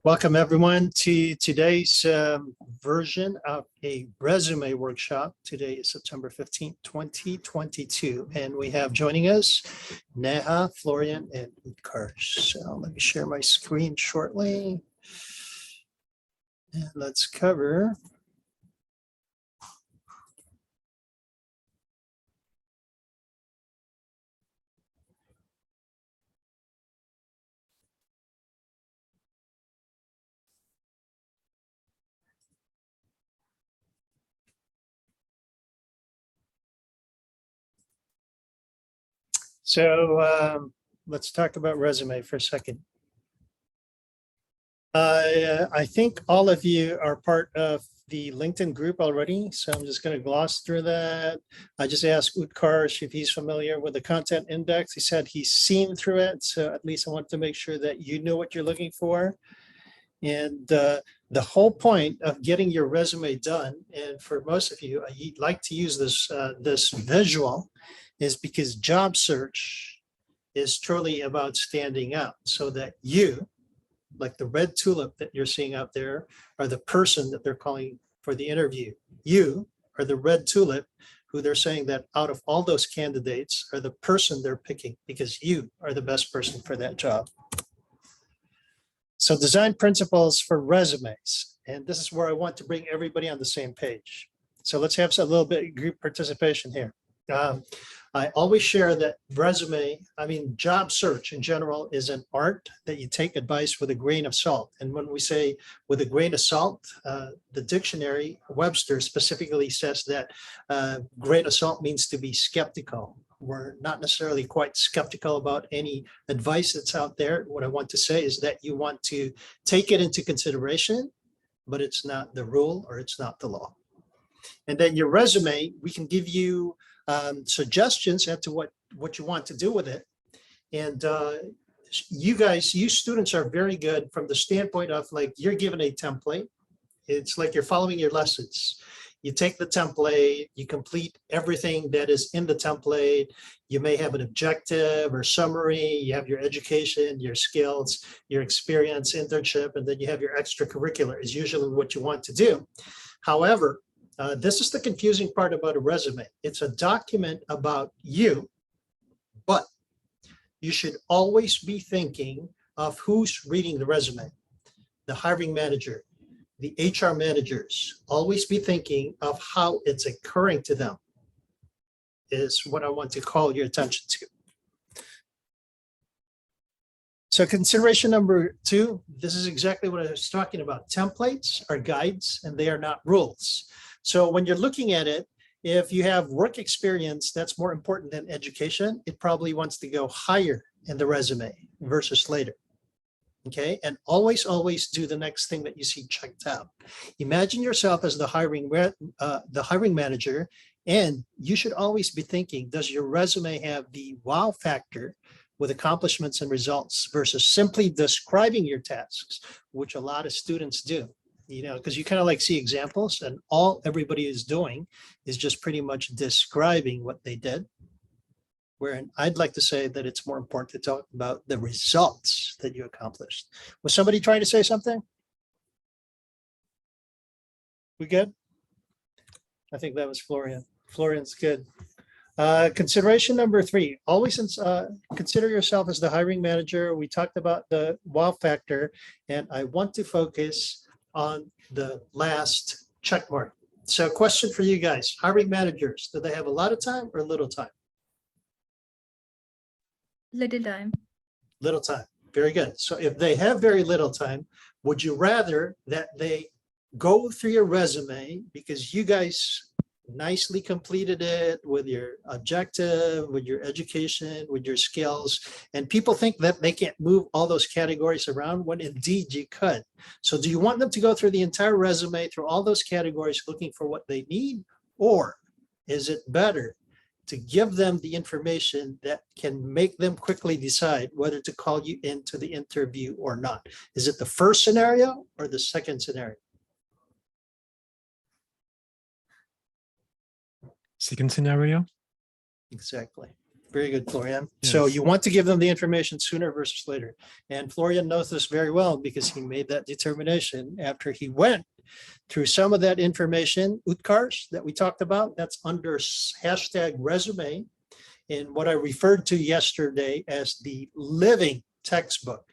Welcome everyone to today's version of a resume workshop. Today is September 15th, 2022. And we have joining us Neha, Florian, and Utkarsh. So let me share my screen shortly. And let's cover. So let's talk about resume for a second. I think all of you are part of the LinkedIn group already, so I'm just going to gloss through that. I just asked Utkarsh if he's familiar with the content index. He said he's seen through it, so at least I want to make sure that you know what you're looking for. And the whole point of getting your resume done, and for most of you, I like to use this visual, is because job search is truly about standing out so that you, like the red tulip that you're seeing out there, are the person that they're calling for the interview. You are the red tulip who they're saying that out of all those candidates are the person they're picking because you are the best person for that job. So design principles for resumes. And this is where I want to bring everybody on the same page. So let's have a little bit of group participation here. I always share that job search in general is an art that you take advice with a grain of salt. And when we say with a grain of salt, the dictionary, Webster specifically says that grain of salt means to be skeptical. We're not necessarily quite skeptical about any advice that's out there. What I want to say is that you want to take it into consideration, but it's not the rule or it's not the law. And then your resume, we can give you suggestions as to what you want to do with it. And you students are very good from the standpoint of like, you're given a template. It's like you're following your lessons. You take the template, you complete everything that is in the template. You may have an objective or summary, you have your education, your skills, your experience, internship, and then you have your extracurricular is usually what you want to do. However, this is the confusing part about a resume. It's a document about you, but you should always be thinking of who's reading the resume. The hiring manager, the HR managers, always be thinking of how it's occurring to them is what I want to call your attention to. So consideration number 2, this is exactly what I was talking about. Templates are guides and they are not rules. So when you're looking at it, if you have work experience that's more important than education, it probably wants to go higher in the resume versus later. Okay, and always do the next thing that you see checked out. Imagine yourself as the hiring manager, and you should always be thinking, does your resume have the wow factor with accomplishments and results versus simply describing your tasks, which a lot of students do. You know, because you kind of like see examples and all everybody is doing is just pretty much describing what they did. Wherein I'd like to say that it's more important to talk about the results that you accomplished. Was somebody trying to say something? We good? I think that was Florian. Florian's good. Consideration number 3, always consider yourself as the hiring manager. We talked about the wow factor, and I want to focus on the last check mark. So question for you guys, hiring managers, do they have a lot of time or little time? Little time. Little time. Very good. So if they have very little time, would you rather that they go through your resume because you guys nicely completed it with your objective, with your education, with your skills, and people think that they can't move all those categories around when indeed you could. So do you want them to go through the entire resume, through all those categories looking for what they need, or is it better to give them the information that can make them quickly decide whether to call you into the interview or not? Is it the first scenario or the second scenario? Second scenario. Exactly. Very good, Florian. So Yes. you want to give them the information sooner versus later. And Florian knows this very well because he made that determination after he went through some of that information, Utkarsh, that we talked about. That's under hashtag resume in what I referred to yesterday as the living textbook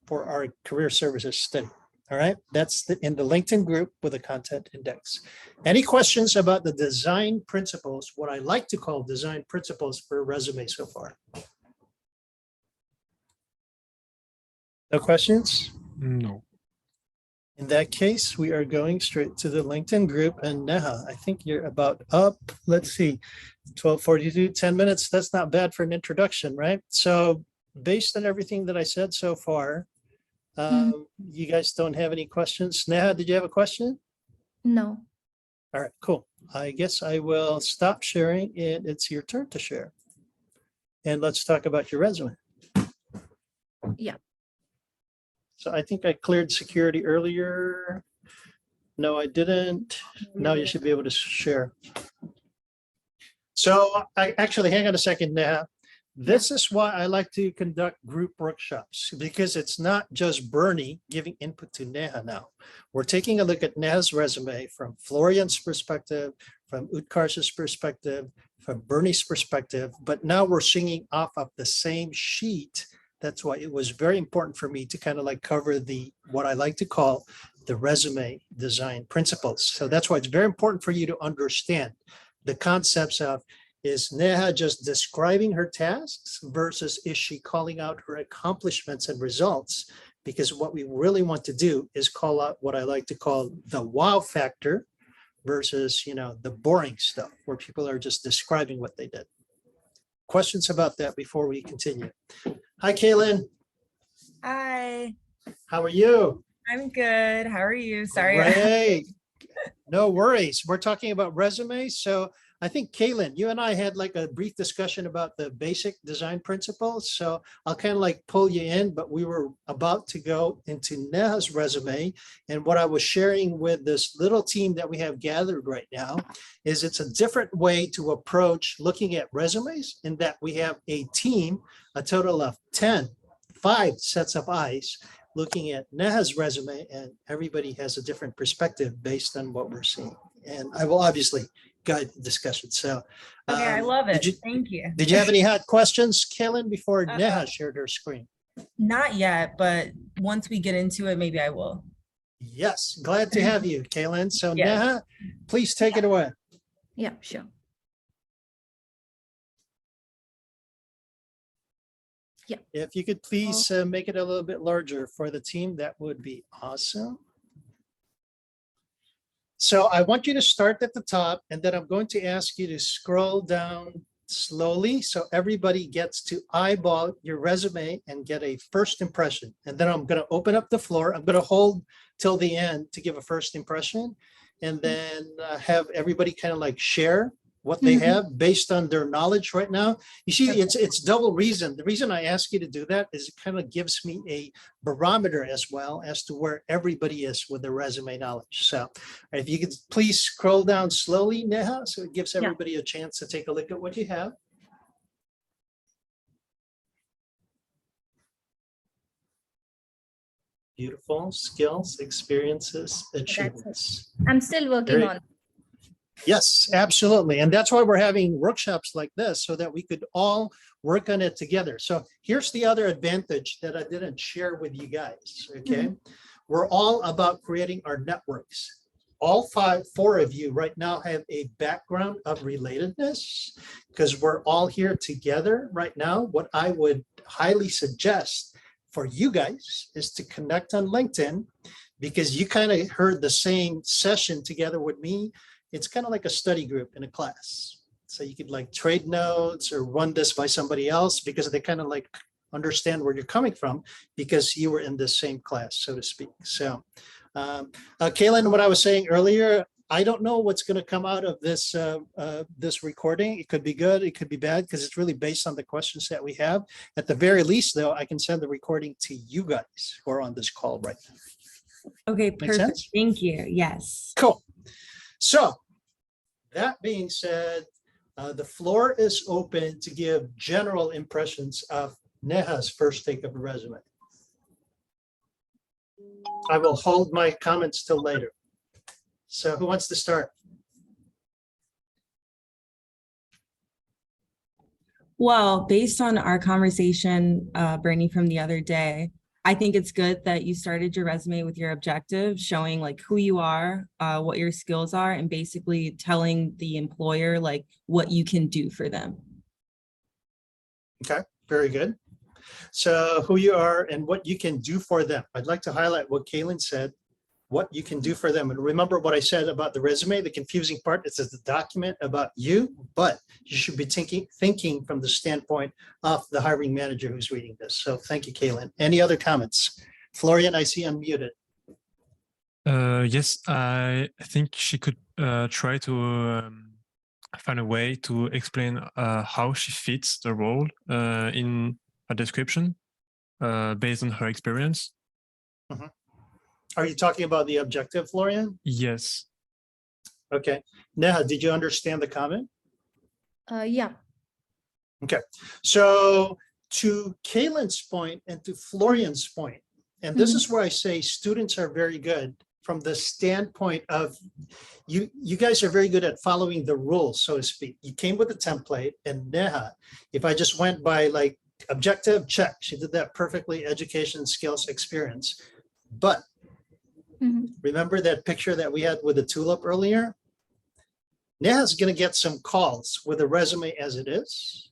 for our career services study. All right, that's in the LinkedIn group with a content index. Any questions about the design principles, what I like to call design principles for a resume so far? No questions? No. In that case, we are going straight to the LinkedIn group. And Neha, I think you're about up, let's see, 12:42, 10 minutes. That's not bad for an introduction, right? So based on everything that I said so far, you guys don't have any questions? Neha, did you have a question? No. All right, cool. I guess I will stop sharing and it's your turn to share. And let's talk about your resume. Yeah. So I think I cleared security earlier. No, I didn't. Now you should be able to share. So I actually, hang on a second, Neha. This is why I like to conduct group workshops, because it's not just Bernie giving input to Neha now. We're taking a look at Neha's resume from Florian's perspective, from Utkarsh's perspective, from Bernie's perspective, but now we're singing off of the same sheet. That's why it was very important for me to kind of like cover what I like to call the resume design principles. So that's why it's very important for you to understand the concepts of, is Neha just describing her tasks versus is she calling out her accomplishments and results? Because what we really want to do is call out what I like to call the wow factor versus, the boring stuff where people are just describing what they did. Questions about that before we continue? Hi, Kaylin. Hi, How are you? I'm good. How are you? Sorry. Great. No worries. We're talking about resumes. So I think, Kaylin, you and I had like a brief discussion about the basic design principles. So I'll kind of like pull you in, but we were about to go into Neha's resume. And what I was sharing with this little team that we have gathered right now is it's a different way to approach looking at resumes, in that we have a team, a total of 5 sets of eyes looking at Neha's resume, and everybody has a different perspective based on what we're seeing. And I will obviously guide the discussion. So Okay, I love it. Did Thank you. you have any hot questions, Kaylin, before Uh, Neha shared her screen? Not yet, but once we get into it, maybe I will. Yes, glad to have you, Kaylin. So Yes. Neha, please take it away. Yeah, sure. If you could please make it a little bit larger for the team, that would be awesome. So I want you to start at the top, and then I'm going to ask you to scroll down slowly so everybody gets to eyeball your resume and get a first impression. And then I'm going to open up the floor. I'm going to hold till the end to give a first impression, and then have everybody kind of like share what they have based on their knowledge right now. You see, it's double reason. The reason I ask you to do that is it kind of gives me a barometer as well as to where everybody is with their resume knowledge. So if you could please scroll down slowly, Neha, so it gives everybody a chance to take a look at what you have. Beautiful skills, experiences, achievements. I'm still working Very- on. Yes, absolutely. And that's why we're having workshops like this, so that we could all work on it together. So here's the other advantage that I didn't share with you guys, okay? We're all about creating our networks. All 4 of you right now have a background of relatedness, because we're all here together right now. What I would highly suggest for you guys is to connect on LinkedIn, because you kind of heard the same session together with me. It's kind of like a study group in a class. So you could like trade notes or run this by somebody else, because they kind of like understand where you're coming from, because you were in the same class, so to speak. So Kaylin, what I was saying earlier, I don't know what's going to come out of this this recording. It could be good, it could be bad, because it's really based on the questions that we have. At the very least, though, I can send the recording to you guys who are on this call right now. Okay, Make perfect. sense? Thank you. Yes. Cool. So that being said, The floor is open to give general impressions of Neha's first take of a resume. I will hold my comments till later. So who wants to start? Well, based on our conversation, Bernie, from the other day, I think it's good that you started your resume with your objective, showing like who you are, what your skills are, and basically telling the employer like what you can do for them. Okay, very good. So who you are and what you can do for them. I'd like to highlight what Kaylin said, what you can do for them. And remember what I said about the resume, the confusing part, it says the document about you, but you should be thinking from the standpoint of the hiring manager who's reading this. So thank you, Kaylin. Any other comments? Florian, I see unmuted. Yes, I think she could try to find a way to explain how she fits the role in a description based on her experience. Are you talking about the objective, Florian? Yes. Okay. Neha, did you understand the comment? Yeah. So to Kaylin's point and to Florian's point, and this is where I say students are very good from the standpoint of you guys are very good at following the rules, so to speak. You came with a template, and Neha, if I just went by like objective, check, she did that perfectly, education, skills, experience. But remember that picture that we had with the tulip earlier? Neha's going to get some calls with a resume as it is,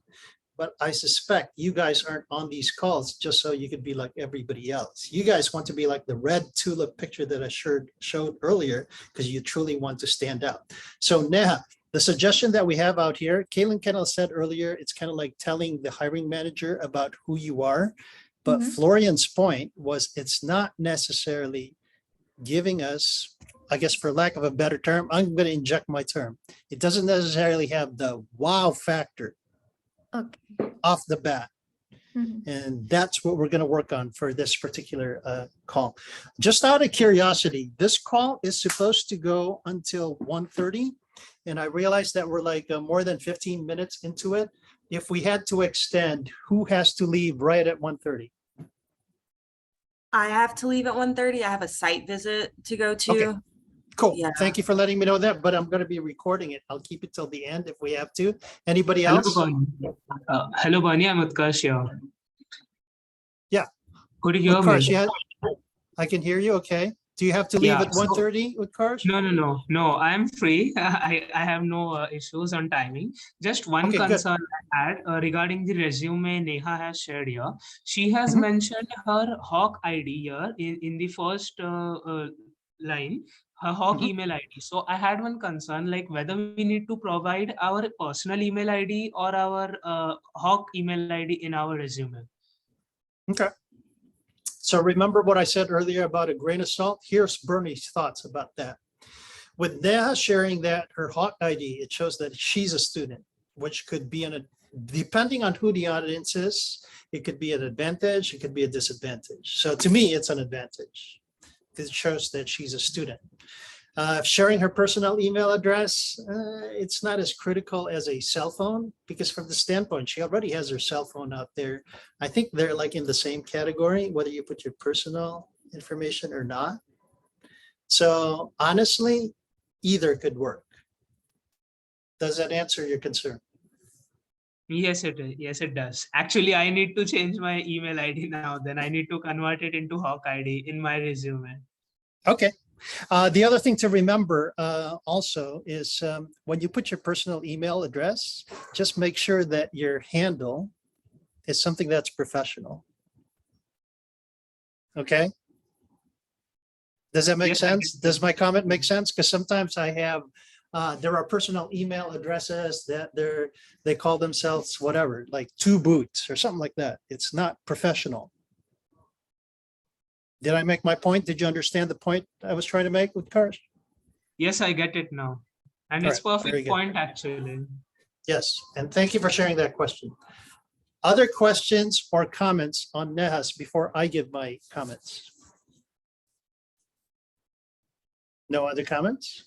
but I suspect you guys aren't on these calls just so you could be like everybody else. You guys want to be like the red tulip picture that I showed earlier because you truly want to stand out. So Neha, the suggestion that we have out here, Kaylin Kennel said earlier, it's kind of like telling the hiring manager about who you are. But Florian's point was it's not necessarily giving us, I guess for lack of a better term, I'm going to inject my term. It doesn't necessarily have the wow factor Okay. off the bat. And that's what we're going to work on for this particular call. Just out of curiosity, this call is supposed to go until 1:30. And I realized that we're like more than 15 minutes into it. If we had to extend, who has to leave right at 1:30? I have to leave at 1:30. I have a site visit to go to. Okay. Cool. Yeah. Thank you for letting me know that, but I'm going to be recording it. I'll keep it till the end if we have to. Anybody Hello, else? Barney. Hello, Barney. I'm Utkarsh here. Yeah. Could you hear Utkarsh, me? I can hear you. Okay. Do you have to leave Yeah, at 1:30, Utkarsh? No. I'm free. I have no issues on timing. Just one Okay, good. concern I had regarding the resume Neha has shared here. She has mentioned her Hawk ID here in the first line, her Hawk email ID. So I had one concern, like whether we need to provide our personal email ID or our Hawk email ID in our resume. Okay. So remember what I said earlier about a grain of salt? Here's Bernie's thoughts about that. With Neha sharing that her Hawk ID, it shows that she's a student, which could be depending on who the audience is, it could be an advantage, it could be a disadvantage. So to me, it's an advantage because it shows that she's a student. Sharing her personal email address, it's not as critical as a cell phone because from the standpoint, she already has her cell phone out there. I think they're like in the same category, whether you put your personal information or not. So honestly, either could work. Does that answer your concern? Yes, it is. Yes, it does. Actually, I need to change my email ID now. Then I need to convert it into Hawk ID in my resume. Okay. The other thing to remember also is when you put your personal email address, just make sure that your handle is something that's professional. Okay. Does that make Yes, I sense? get Does my comment make sense? Because sometimes I have, there are personal email addresses that they call themselves whatever, like Two Boots or something like that. It's not professional. Did I make my point? Did you understand the point I was trying to make with Utkarsh? Yes, I get it now. And All it's right, very perfect good. point actually. Yes, and thank you for sharing that question. Other questions or comments on Neha's before I give my comments? No other comments?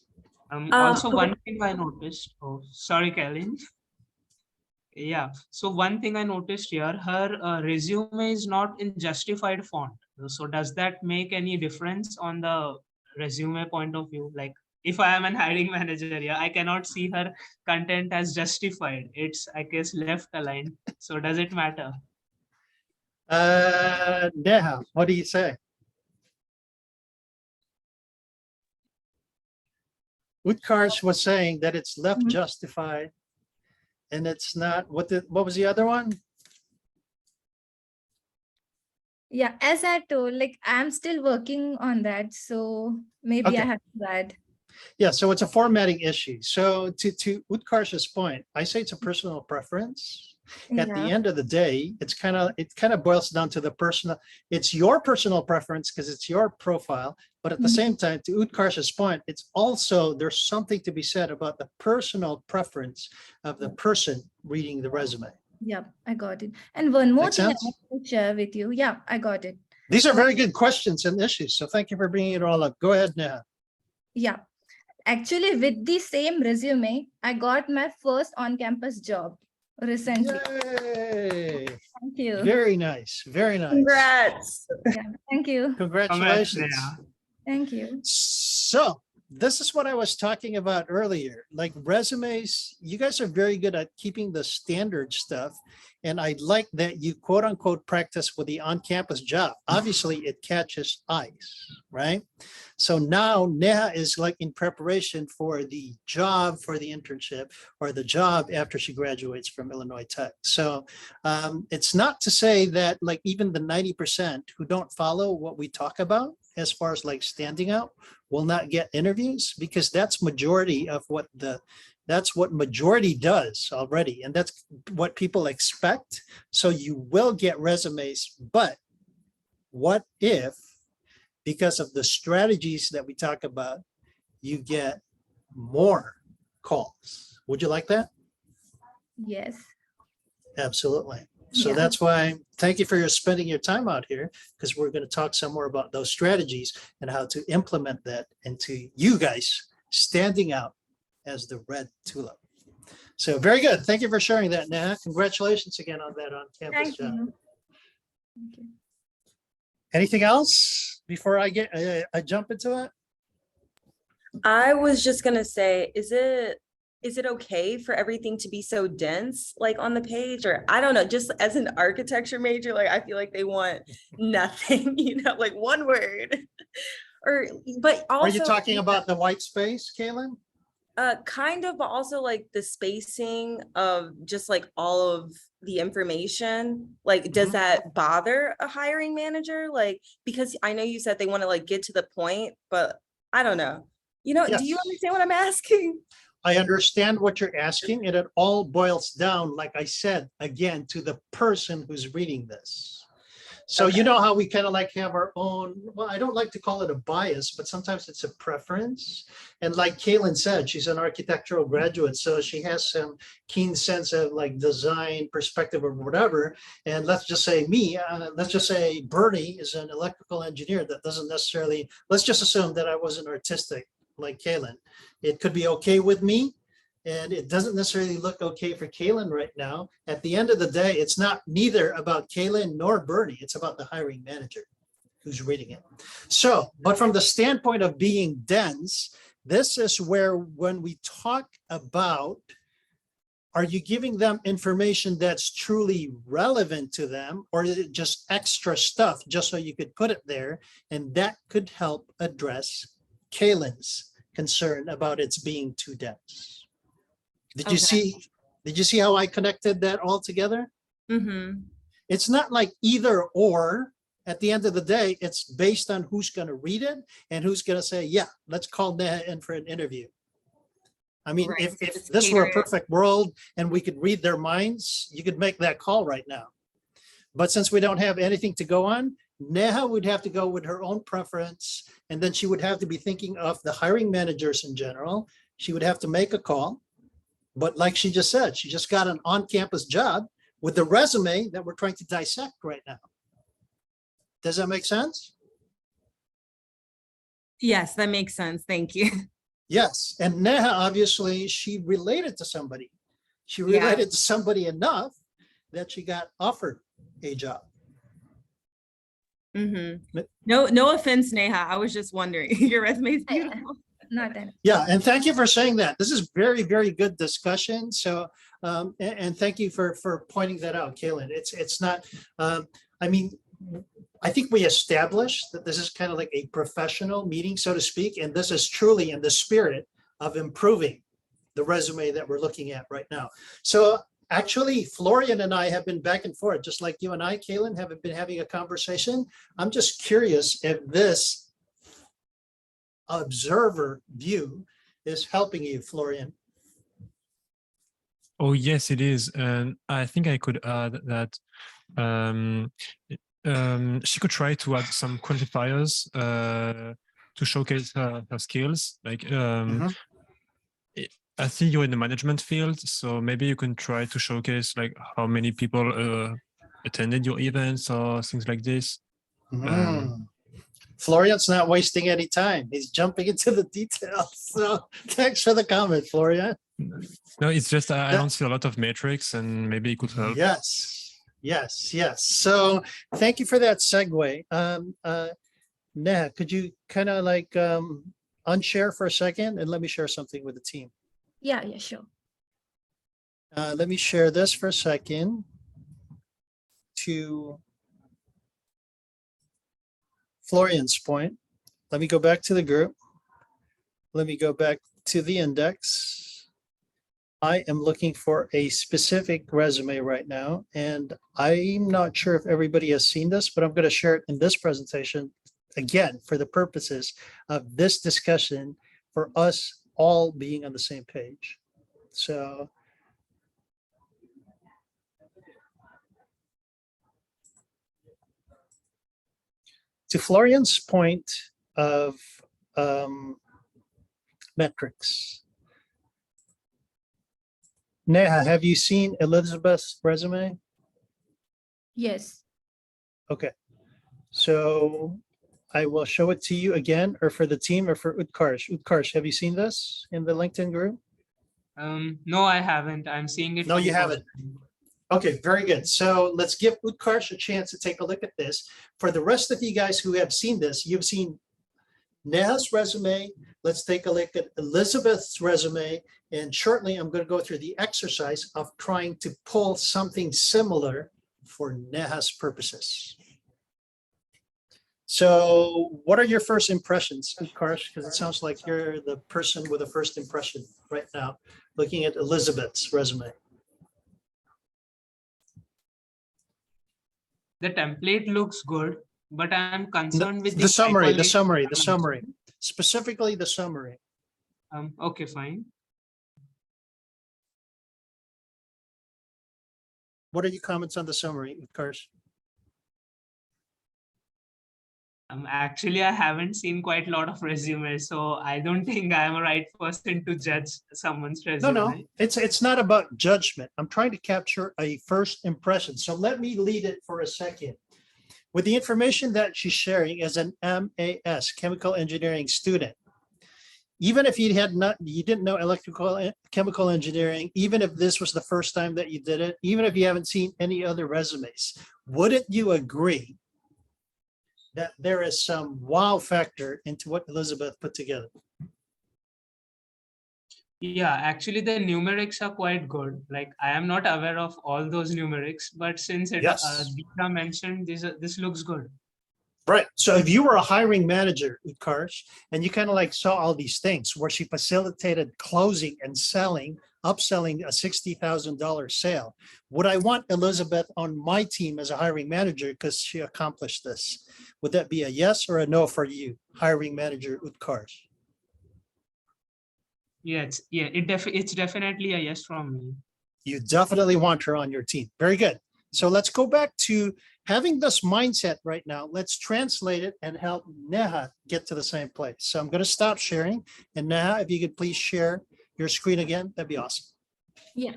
Also, one thing I noticed. Oh, sorry, Kellen. Yeah. So one thing I noticed here, her resume is not in justified font. So does that make any difference on the resume point of view? Like if I am an hiring manager, yeah, I cannot see her content as justified. It's, I guess, left aligned. So does it matter? Neha, what do you say? Utkarsh was saying that it's left Mhm. justified. And it's not, what was the other one? Yeah, as I told, like I'm still working on that, so maybe I Okay. have to add. Yeah, so it's a formatting issue. So to Utkarsh's point, I say it's a personal preference. At the Yeah, end of the day, it kind of boils down to the personal, it's your personal preference because it's your profile. But at the Mhm. same time, to Utkarsh's point, it's also, there's something to be said about the personal preference of the person reading the resume. yeah, I got it. And one more Make thing I sense? want to share with you. Yeah, I got it. These are So, very good questions and issues. So thank you for bringing it all up. Go ahead, Neha. yeah, actually, with the same resume, I got my first on-campus job recently. Yay. Thank you. Very nice. Very nice. Congrats. Yeah, thank you. Congratulations. Neha. Thank you. So this is what I was talking about earlier. Like resumes, you guys are very good at keeping the standard stuff. And I like that you quote unquote practice with the on-campus job. Obviously it catches eyes, right? So now Neha is like in preparation for the job, for the internship, or the job after she graduates from Illinois Tech. So it's not to say that like even the 90% who don't follow what we talk about as far as like standing out will not get interviews, because that's majority of what that's what majority does already. And that's what people expect. So you will get resumes, but what if, because of the strategies that we talk about, you get more calls? Would you like that? Yes. Absolutely. So Yeah. that's why, thank you for spending your time out here, because we're going to talk some more about those strategies and how to implement that into you guys standing out as the red tulip. So very good. Thank you for sharing that, Neha. Congratulations again on that on-campus Thank job. you. Thank you. Anything else before I jump into it? I was just gonna say, is it okay for everything to be so dense, like on the page? Or I don't know, just as an architecture major, like I feel like they want nothing, like one word. Or, but also. Are you talking about the white space, Kaylin? Kind of, but also like the spacing of just like all of the information. Like, does Mhm. that bother a hiring manager? Like, because I know you said they want to like get to the point, but I don't know. Do you Yes. understand what I'm asking? I understand what you're asking, and it all boils down, like I said, again, to the person who's reading this. So you Okay. know how we kind of like have our own, well, I don't like to call it a bias, but sometimes it's a preference. And like Kaylin said, she's an architectural graduate, so she has some keen sense of like design perspective or whatever. And let's just say let's just say Bernie is an electrical engineer that doesn't necessarily, let's just assume that I wasn't artistic like Kaylin. It could be okay with me, and it doesn't necessarily look okay for Kaylin right now. At the end of the day, it's not neither about Kaylin nor Bernie. It's about the hiring manager who's reading it. So, but from the standpoint of being dense, this is where when we talk about, are you giving them information that's truly relevant to them, or is it just extra stuff just so you could put it there? And that could help address Kaylin's concern about its being too dense. Did you Okay. see how I connected that all together? Mm-hmm. It's not like either or. At the end of the day, it's based on who's going to read it and who's going to say, yeah, let's call Neha in for an interview. I mean, Right. if Just this were a cater it. perfect world and we could read their minds, you could make that call right now. But since we don't have anything to go on, Neha would have to go with her own preference. And then she would have to be thinking of the hiring managers in general. She would have to make a call. But like she just said, she just got an on-campus job with the resume that we're trying to dissect right now. Does that make sense? Yes, that makes sense. Thank you. Yes. And Neha, obviously, she related to somebody She Yeah. related to somebody enough that she got offered a job. But- No offense, Neha. I was just wondering. Your resume is beautiful. Not an. Yeah, and thank you for saying that. This is very, very good discussion. So, and thank you for pointing that out, Kaylin. It's not, I mean, I think we established that this is kind of like a professional meeting, so to speak, and this is truly in the spirit of improving the resume that we're looking at right now. So actually, Florian and I have been back and forth, just like you and I, Kaylin, have been having a conversation. I'm just curious if this observer view is helping you, Florian. Oh, yes, it is. And I think I could add that um, she could try to add some quantifiers to showcase her skills. Like, Mhm. I think you're in the management field, so maybe you can try to showcase like how many people attended your events or things like this. Mm. Florian's not wasting any time. He's jumping into the details. So thanks for the comment, Florian. No, it's just I That- don't see a lot of metrics, and maybe it could help. Yes, yes. So thank you for that segue. Neha, could you kind of like unshare for a second and let me share something with the team? Yeah, sure. Let me share this for a second to Florian's point. Let me go back to the group. Let me go back to the index. I am looking for a specific resume right now, and I'm not sure if everybody has seen this, but I'm going to share it in this presentation again for the purposes of this discussion for us all being on the same page. So to Florian's point of metrics. Neha, have you seen Elizabeth's resume? Yes. Okay, so I will show it to you again, or for the team, or for Utkarsh. Utkarsh, have you seen this in the LinkedIn group? No, I haven't. I'm seeing it. No, for the you first haven't. time. Okay, very good. So let's give Utkarsh a chance to take a look at this. For the rest of you guys who have seen this, you've seen Neha's resume. Let's take a look at Elizabeth's resume. And shortly, I'm going to go through the exercise of trying to pull something similar for Neha's purposes. So what are your first impressions, Utkarsh? Because it sounds like you're the person with a first impression right now, looking at Elizabeth's resume. The template looks good, but I'm concerned with The summary, the typology. summary, specifically the summary. Okay, fine. What are your comments on the summary, Utkarsh? Actually, I haven't seen quite a lot of resumes, so I don't think I'm a right person to judge someone's No, resume. it's not about judgment. I'm trying to capture a first impression. So let me lead it for a second. With the information that she's sharing as an MAS, chemical engineering student, even if you didn't know electrical chemical engineering, even if this was the first time that you did it, even if you haven't seen any other resumes, wouldn't you agree that there is some wow factor into what Elizabeth put together? Yeah, actually, the numerics are quite good. Like, I am not aware of all those numerics, but since Yes. Deepa mentioned, this looks good. Right. So if you were a hiring manager, Utkarsh, and you kind of like saw all these things where she facilitated closing and selling, upselling a $60,000 sale, would I want Elizabeth on my team as a hiring manager because she accomplished this? Would that be a yes or a no for you, hiring manager Utkarsh? Yeah, it's definitely a yes from me. You definitely want her on your team. Very good. So let's go back to having this mindset right now. Let's translate it and help Neha get to the same place. So I'm going to stop sharing. And Neha, if you could please share your screen again, that'd be awesome. Yeah.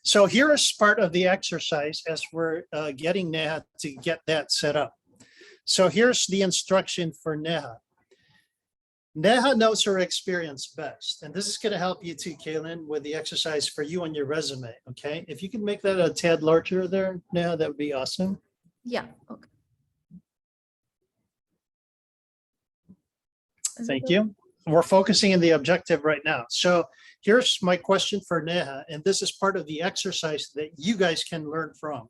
So here is part of the exercise as we're getting Neha to get that set up. So here's the instruction for Neha. Neha knows her experience best, and this is going to help you too, Kaylin, with the exercise for you on your resume. Okay, if you can make that a tad larger there, Neha, that would be awesome. Yeah, okay. Is it Thank okay? you. We're focusing on the objective right now. So here's my question for Neha, and this is part of the exercise that you guys can learn from.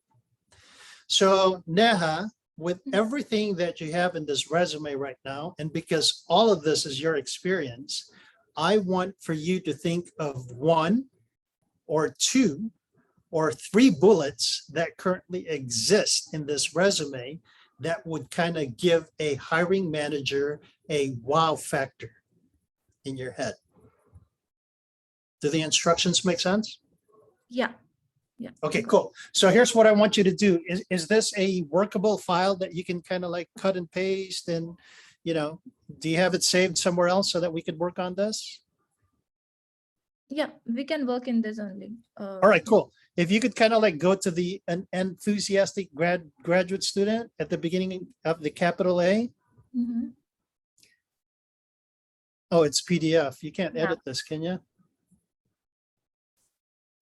So Neha, with everything that you have in this resume right now, and because all of this is your experience, I want for you to think of 1 or 2 or 3 bullets that currently exist in this resume that would kind of give a hiring manager a wow factor in your head. Do the instructions make sense? Yeah, Okay, cool. So here's what I want you to do. Is this a workable file that you can kind of like cut and paste and, you know, do you have it saved somewhere else so that we could work on this? yeah, we can work in this only. All right, cool. If you could kind of like go to an enthusiastic graduate student at the beginning of the capital A. Mhm. Oh, it's PDF. You can't Yeah. edit this, can you?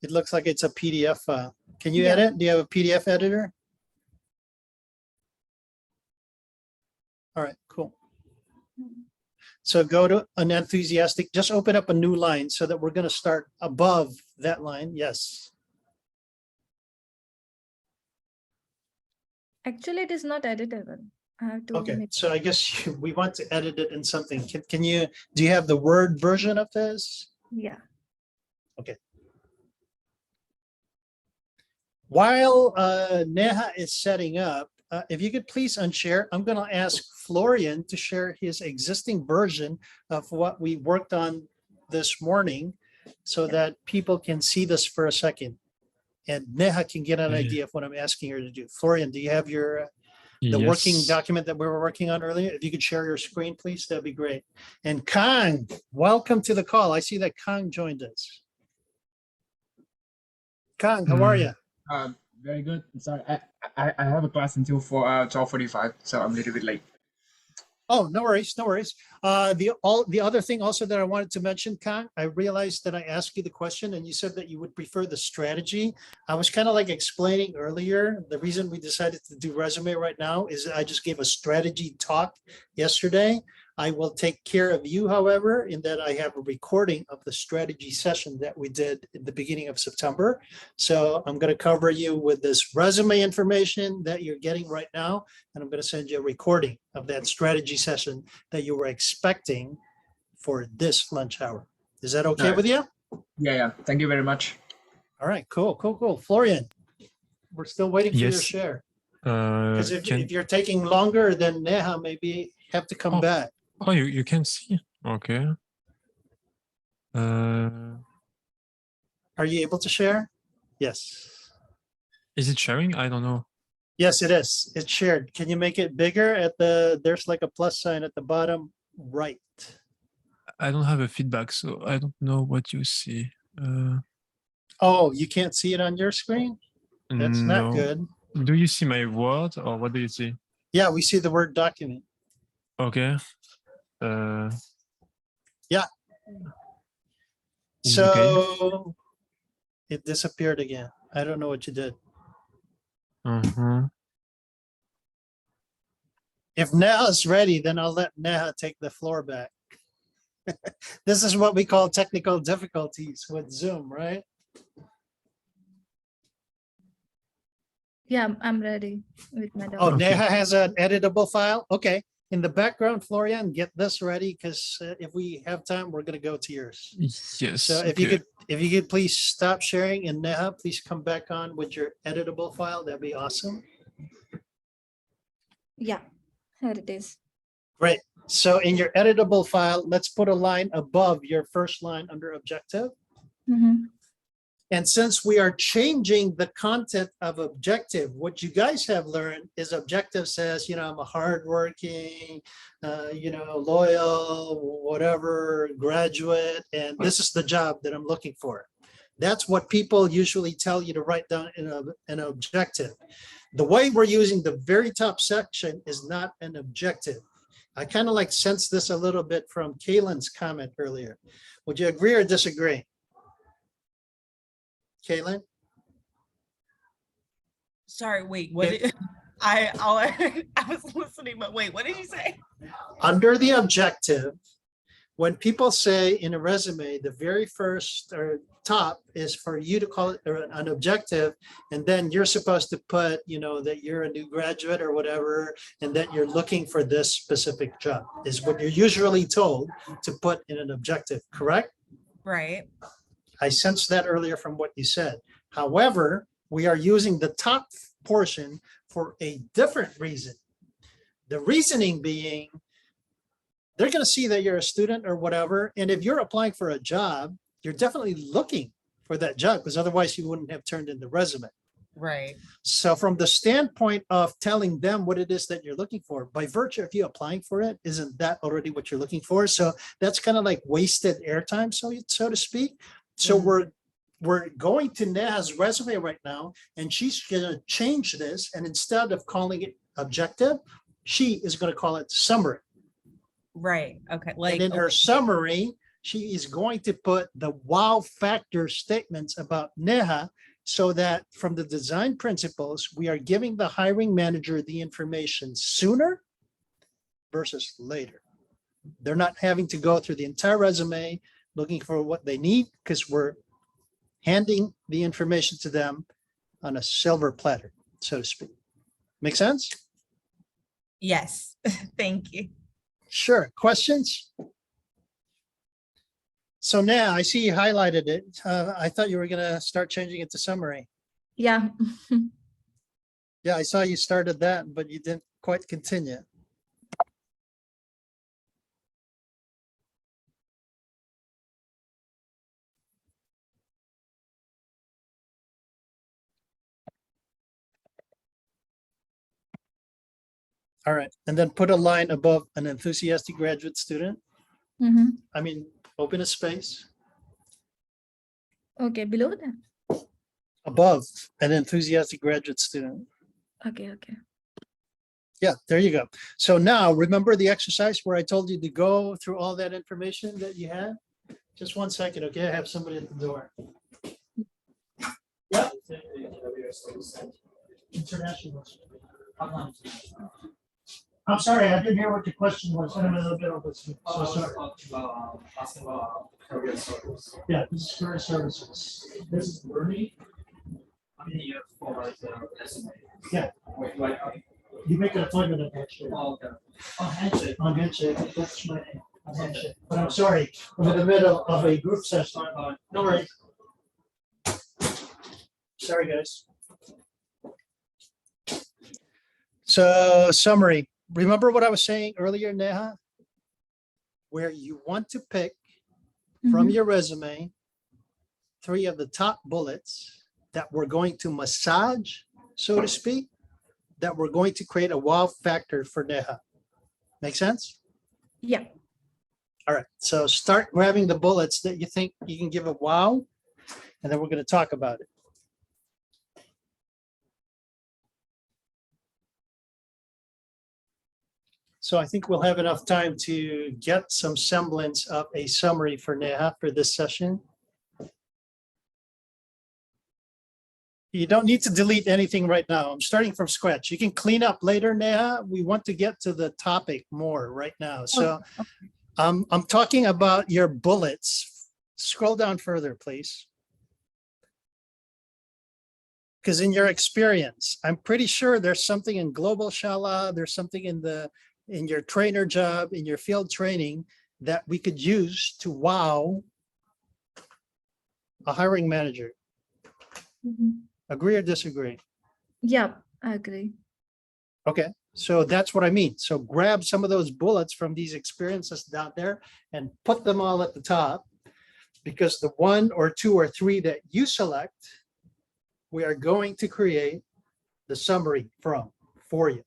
It looks like it's a PDF file. Can you Yeah. edit? Do you have a PDF editor? All right, cool. So go to an enthusiastic, just open up a new line so that we're going to start above that line. Yes. Actually, it is not editable. I have to Okay, make. so I guess we want to edit it in something. Can you, do you have the Word version of this? Yeah. While Neha is setting up, if you could please unshare, I'm going to ask Florian to share his existing version of what we worked on this morning so Yeah. that people can see this for a second. And Neha can get an Yeah. idea of what I'm asking her to do. Florian, do you have your the working Yes. document that we were working on earlier? If you could share your screen, please, that'd be great. And Kang, welcome to the call. I see that Kang joined us. Kang, how are you? Very good. Sorry, I have a class until 12:45, so I'm a little bit late. Oh, no worries, no worries. The other thing also that I wanted to mention, Kang, I realized that I asked you the question and you said that you would prefer the strategy. I was kind of like explaining earlier, the reason we decided to do resume right now is I just gave a strategy talk yesterday. I will take care of you, however, in that I have a recording of the strategy session that we did in the beginning of September. So I'm going to cover you with this resume information that you're getting right now. And I'm going to send you a recording of that strategy session that you were expecting for this lunch hour. Is that okay Alright. with you? Yeah. Thank you very much. All right, cool. Florian, we're still waiting for your Yes. share. Because if Can you're taking longer, then Neha maybe have to come Oh. back. oh you can see. Okay. Are you able to share? Yes. Is it sharing? I don't know. Yes, it is. It's shared. Can you make it bigger at there's like a plus sign at the bottom right. I don't have a feedback, so I don't know what you see. Oh, you can't see it on your screen? That's not no. good. Do you see my word or what do you see? Yeah, we see the word document. Okay. Yeah. Is it okay? So it disappeared again. I don't know what you did. If Neha's ready, then I'll let Neha take the floor back. This is what we call technical difficulties with Zoom, right? Yeah, I'm ready with my Oh, document. Neha has an editable file. Okay. In the background, Florian, get this ready because if we have time, we're going to go to yours. Yes. So if you could please stop sharing, and Neha, please come back on with your editable file. That'd be awesome. Yeah, here it is. Great. So in your editable file, let's put a line above your first line under objective. Mhm. And since we are changing the content of objective, what you guys have learned is objective says, you know, I'm a hardworking, you know, loyal, whatever, graduate, and this is the job that I'm looking for. That's what people usually tell you to write down in an objective. The way we're using the very top section is not an objective. I kind of like sense this a little bit from Kaylin's comment earlier. Would you agree or disagree? Kaylin? Sorry, wait, what? Yeah. Did, I was listening, but wait, what did you say? Under the objective, when people say in a resume, the very first or top is for you to call it an objective, and then you're supposed to put, that you're a new graduate or whatever, and that you're looking for this specific job, is what you're usually told to put in an objective, correct? Right. I sensed that earlier from what you said. However, we are using the top portion for a different reason. The reasoning being, they're going to see that you're a student or whatever. And if you're applying for a job, you're definitely looking for that job, because otherwise you wouldn't have turned in the resume. Right. So from the standpoint of telling them what it is that you're looking for, by virtue of you applying for it, isn't that already what you're looking for? So that's kind of like wasted airtime, so to speak. So we're going to Neha's resume right now, and she's going to change this. And instead of calling it objective, she is going to call it summary. Right. Okay. And Like in her summary, she is going to put the wow factor statements about Neha, so that from the design principles, we are giving the hiring manager the information sooner versus later. They're not having to go through the entire resume looking for what they need, because we're handing the information to them on a silver platter, so to speak. Make sense? yes. Thank you. Sure. Questions? So now I see you highlighted it. I thought you were going to start changing it to summary. Yeah. Yeah, I saw you started that, but you didn't quite continue. All right, and then put a line above an enthusiastic graduate student. Mhm. I mean, open a space Okay, below that. above an enthusiastic graduate student. Okay, okay. Yeah, there you go. So now remember the exercise where I told you to go through all that information that you had? Just 1 second, okay? I have somebody at the door. Yeah. International. I'm sorry, I didn't hear what the question was. I'm in the middle of this. So sorry. Yeah, this is career services. This is Bernie. Yeah. You make an appointment at Handshake. On Handshake. On Handshake, that's my name. On Handshake. But I'm sorry, I'm in the middle of a group session. No worries. Sorry, guys. So summary, remember what I was saying earlier, Neha? Where you want to pick from Mhm. your resume 3 of the top bullets that we're going to massage, so to speak, that we're going to create a wow factor for Neha. Make sense? Yeah. All right, so start grabbing the bullets that you think you can give a wow, and then we're going to talk about it. So I think we'll have enough time to get some semblance of a summary for Neha for this session. You don't need to delete anything right now. I'm starting from scratch. You can clean up later, Neha. We want to get to the topic more right now. So I'm talking about your bullets. Scroll down further, please. Because in your experience, I'm pretty sure there's something in Global Shala, there's something in your trainer job, in your field training that we could use to wow a hiring manager. Mhm. Agree or disagree? Yeah, I agree. Okay, so that's what I mean. So grab some of those bullets from these experiences down there and put them all at the top, because the 1 or 2 or 3 that you select, we are going to create the summary from for you.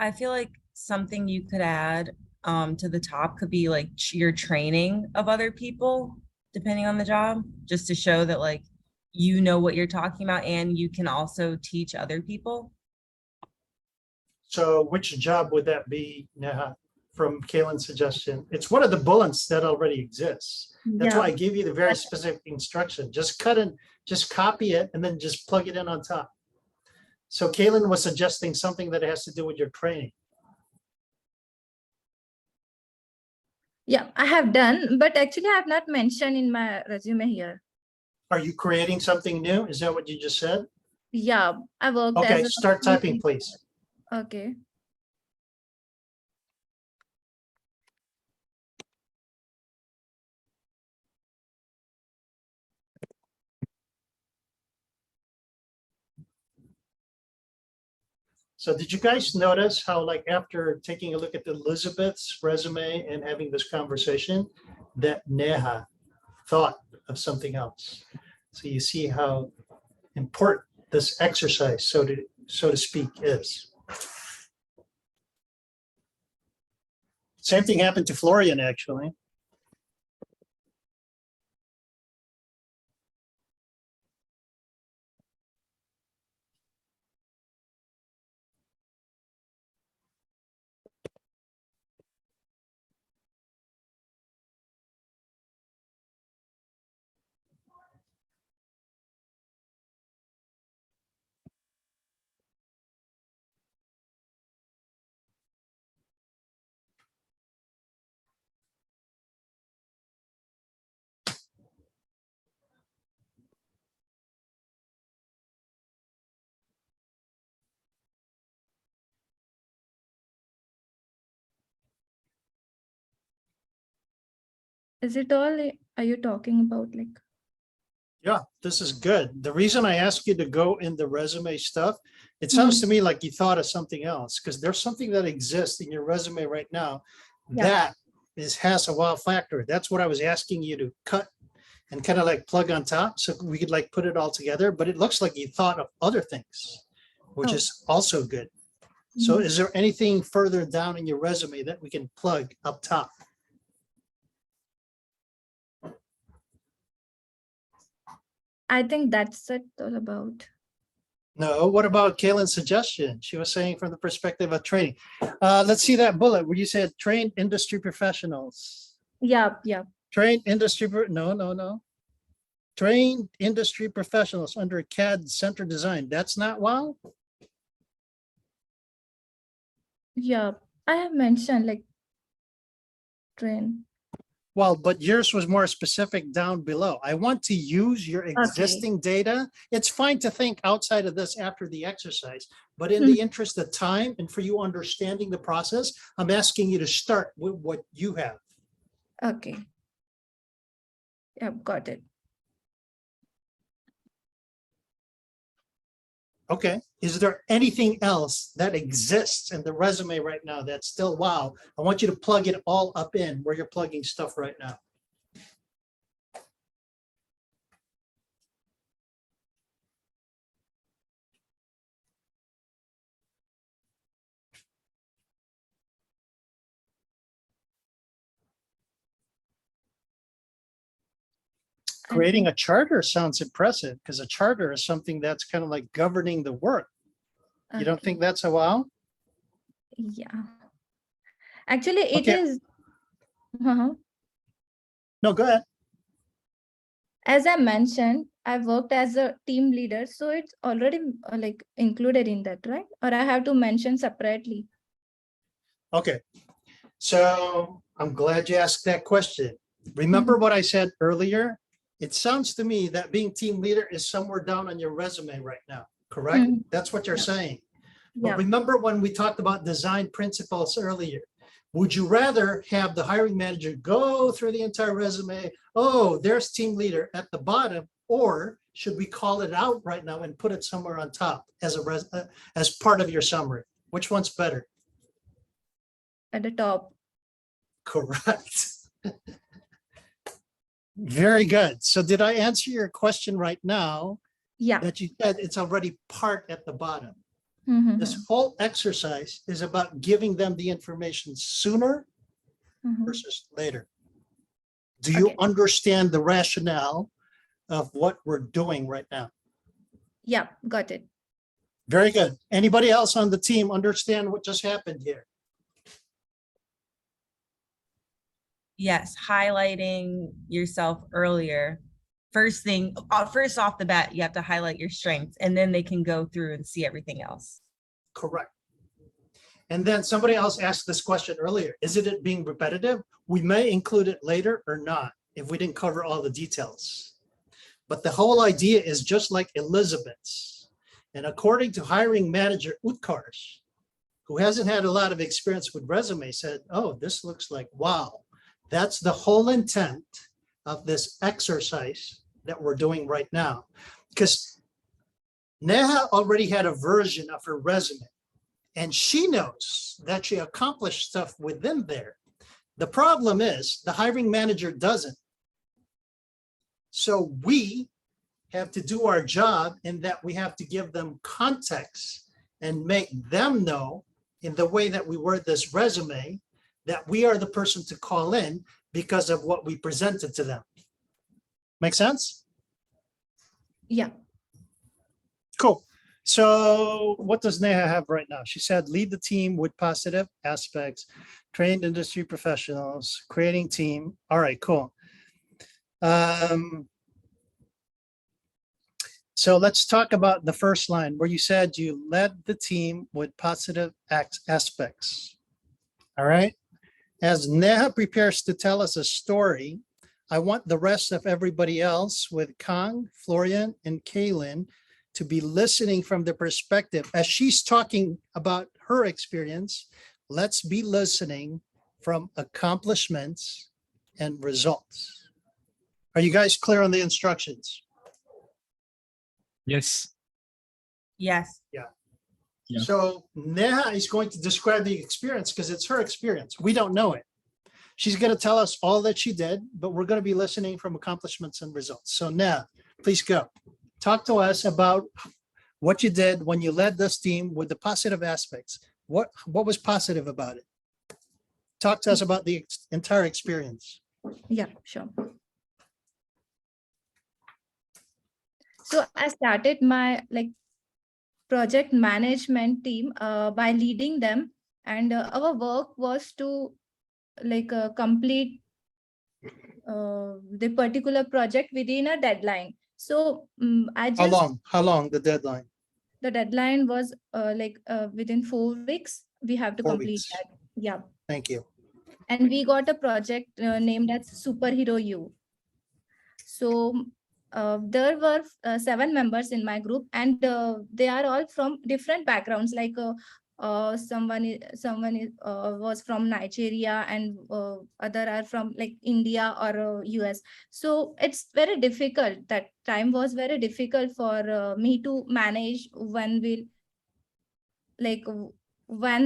I feel like something you could add to the top could be like your training of other people, depending on the job, just to show that like you know what you're talking about and you can also teach other people. So which job would that be, Neha, from Kaylin's suggestion? It's one of the bullets that already exists. That's why I gave you the very specific instruction. Just cut and just copy it and then just plug it in on top. So Kaylin was suggesting something that has to do with your training. Yeah, I have done, but actually I have not mentioned in my resume here. Are you creating something new? Is that what you just said? Yeah, I worked Okay, as a start typing, please. Okay. So did you guys notice how, like, after taking a look at Elizabeth's resume and having this conversation, that Neha thought of something else? So you see how important this exercise, so to speak, is. Same thing happened to Florian, actually. Is it all, are you talking about like, Yeah, this is good. The reason I asked you to go in the resume stuff, it sounds to me like you thought of something else, because there's something that exists in your resume right now Yeah. that has a wow factor. That's what I was asking you to cut and kind of like plug on top so we could like put it all together. But it looks like you thought of other things, which Oh. is also good. So is there anything further down in your resume that we can plug up top? I think that's it all about. No, what about Kaylin's suggestion? She was saying from the perspective of training. Let's see that bullet where you said trained industry professionals. Yeah, yeah. Trained industry, no. Trained industry professionals under CAD center design. That's not wow. Yeah, I have mentioned like train. Well, but yours was more specific down below. I want to use your existing data. It's fine to think outside of this after the exercise, but in the interest of time and for you understanding the process, I'm asking you to start with what you have. Okay. Yeah, got it. Okay, is there anything else that exists in the resume right now that's still wow? I want you to plug it all up in where you're plugging stuff right now. Creating a charter sounds impressive because a charter is something that's kind of like governing the work. You don't Okay. think that's a wow? Yeah. Actually, it Okay. is. Uh-huh. No, go ahead. As I mentioned, I worked as a team leader, so it's already like included in that, right? Or I have to mention separately. Okay, so I'm glad you asked that question. Remember what I said earlier? It sounds to me that being team leader is somewhere down on your resume right now, correct? Mhm. That's what you're Yeah. saying. But Yeah. remember when we talked about design principles earlier? Would you rather have the hiring manager go through the entire resume? Oh, there's team leader at the bottom, or should we call it out right now and put it somewhere on top as as part of your summary? Which one's better? At the top. Correct. Very good. So did I answer your question right now Yeah. that you said it's already part at the bottom? Mhm. This whole exercise is about giving them the information sooner Mhm. versus later. Do you Okay. understand the rationale of what we're doing right now? Yeah, got it. Very good. Anybody else on the team understand what just happened here? Yes, highlighting yourself earlier. First thing, first off the bat, you have to highlight your strengths, and then they can go through and see everything else. Correct. And then somebody else asked this question earlier. Is it being repetitive? We may include it later or not if we didn't cover all the details. But the whole idea is just like Elizabeth's. And according to hiring manager Utkarsh, who hasn't had a lot of experience with resume, said, oh, this looks like, wow. That's the whole intent of this exercise that we're doing right now. Because Neha already had a version of her resume, and she knows that she accomplished stuff within there. The problem is the hiring manager doesn't. So we have to do our job in that we have to give them context and make them know in the way that we word this resume that we are the person to call in because of what we presented to them. Make sense? Yeah. Cool. So what does Neha have right now? She said, lead the team with positive aspects, trained industry professionals, creating team. All right, cool. So let's talk about the first line where you said you led the team with positive aspects. All right. As Neha prepares to tell us a story, I want the rest of everybody else with Kang, Florian, and Kaylin to be listening from the perspective. As she's talking about her experience, let's be listening from accomplishments and results. Are you guys clear on the instructions? Yes. Yes. Yeah. So Neha is going to describe the experience because it's her experience. We don't know it. She's going to tell us all that she did, but we're going to be listening from accomplishments and results. So Neha, please go. Talk to us about what you did when you led this team with the positive aspects. What was positive about it? Talk to us about the entire experience. Yeah, sure. So I started my project management team by leading them, and our work was to complete the particular project within a deadline. So I just How long the deadline? the deadline was within 4 weeks we have to 4 complete weeks. that. Yeah. Thank you. And we got a project named as Superhero U. So there were 7 members in my group, and they are all from different backgrounds. Someone was from Nigeria, and other are from India or US. So it's very difficult. That time was very difficult for me to manage when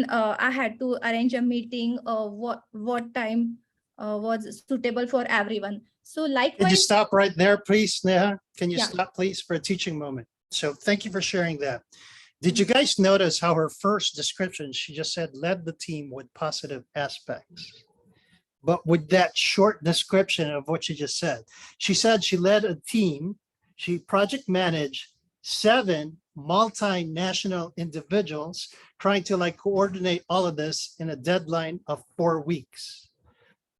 I had to arrange a meeting. What time was suitable for everyone. So Can you likewise, stop right there, please, Neha? Can you Yeah. stop, please, for a teaching moment? So thank you for sharing that. Did you guys notice how her first description, she just said, led the team with positive aspects? But with that short description of what she just said, she said she led a team, she project managed 7 multinational individuals trying to coordinate all of this in a deadline of 4 weeks.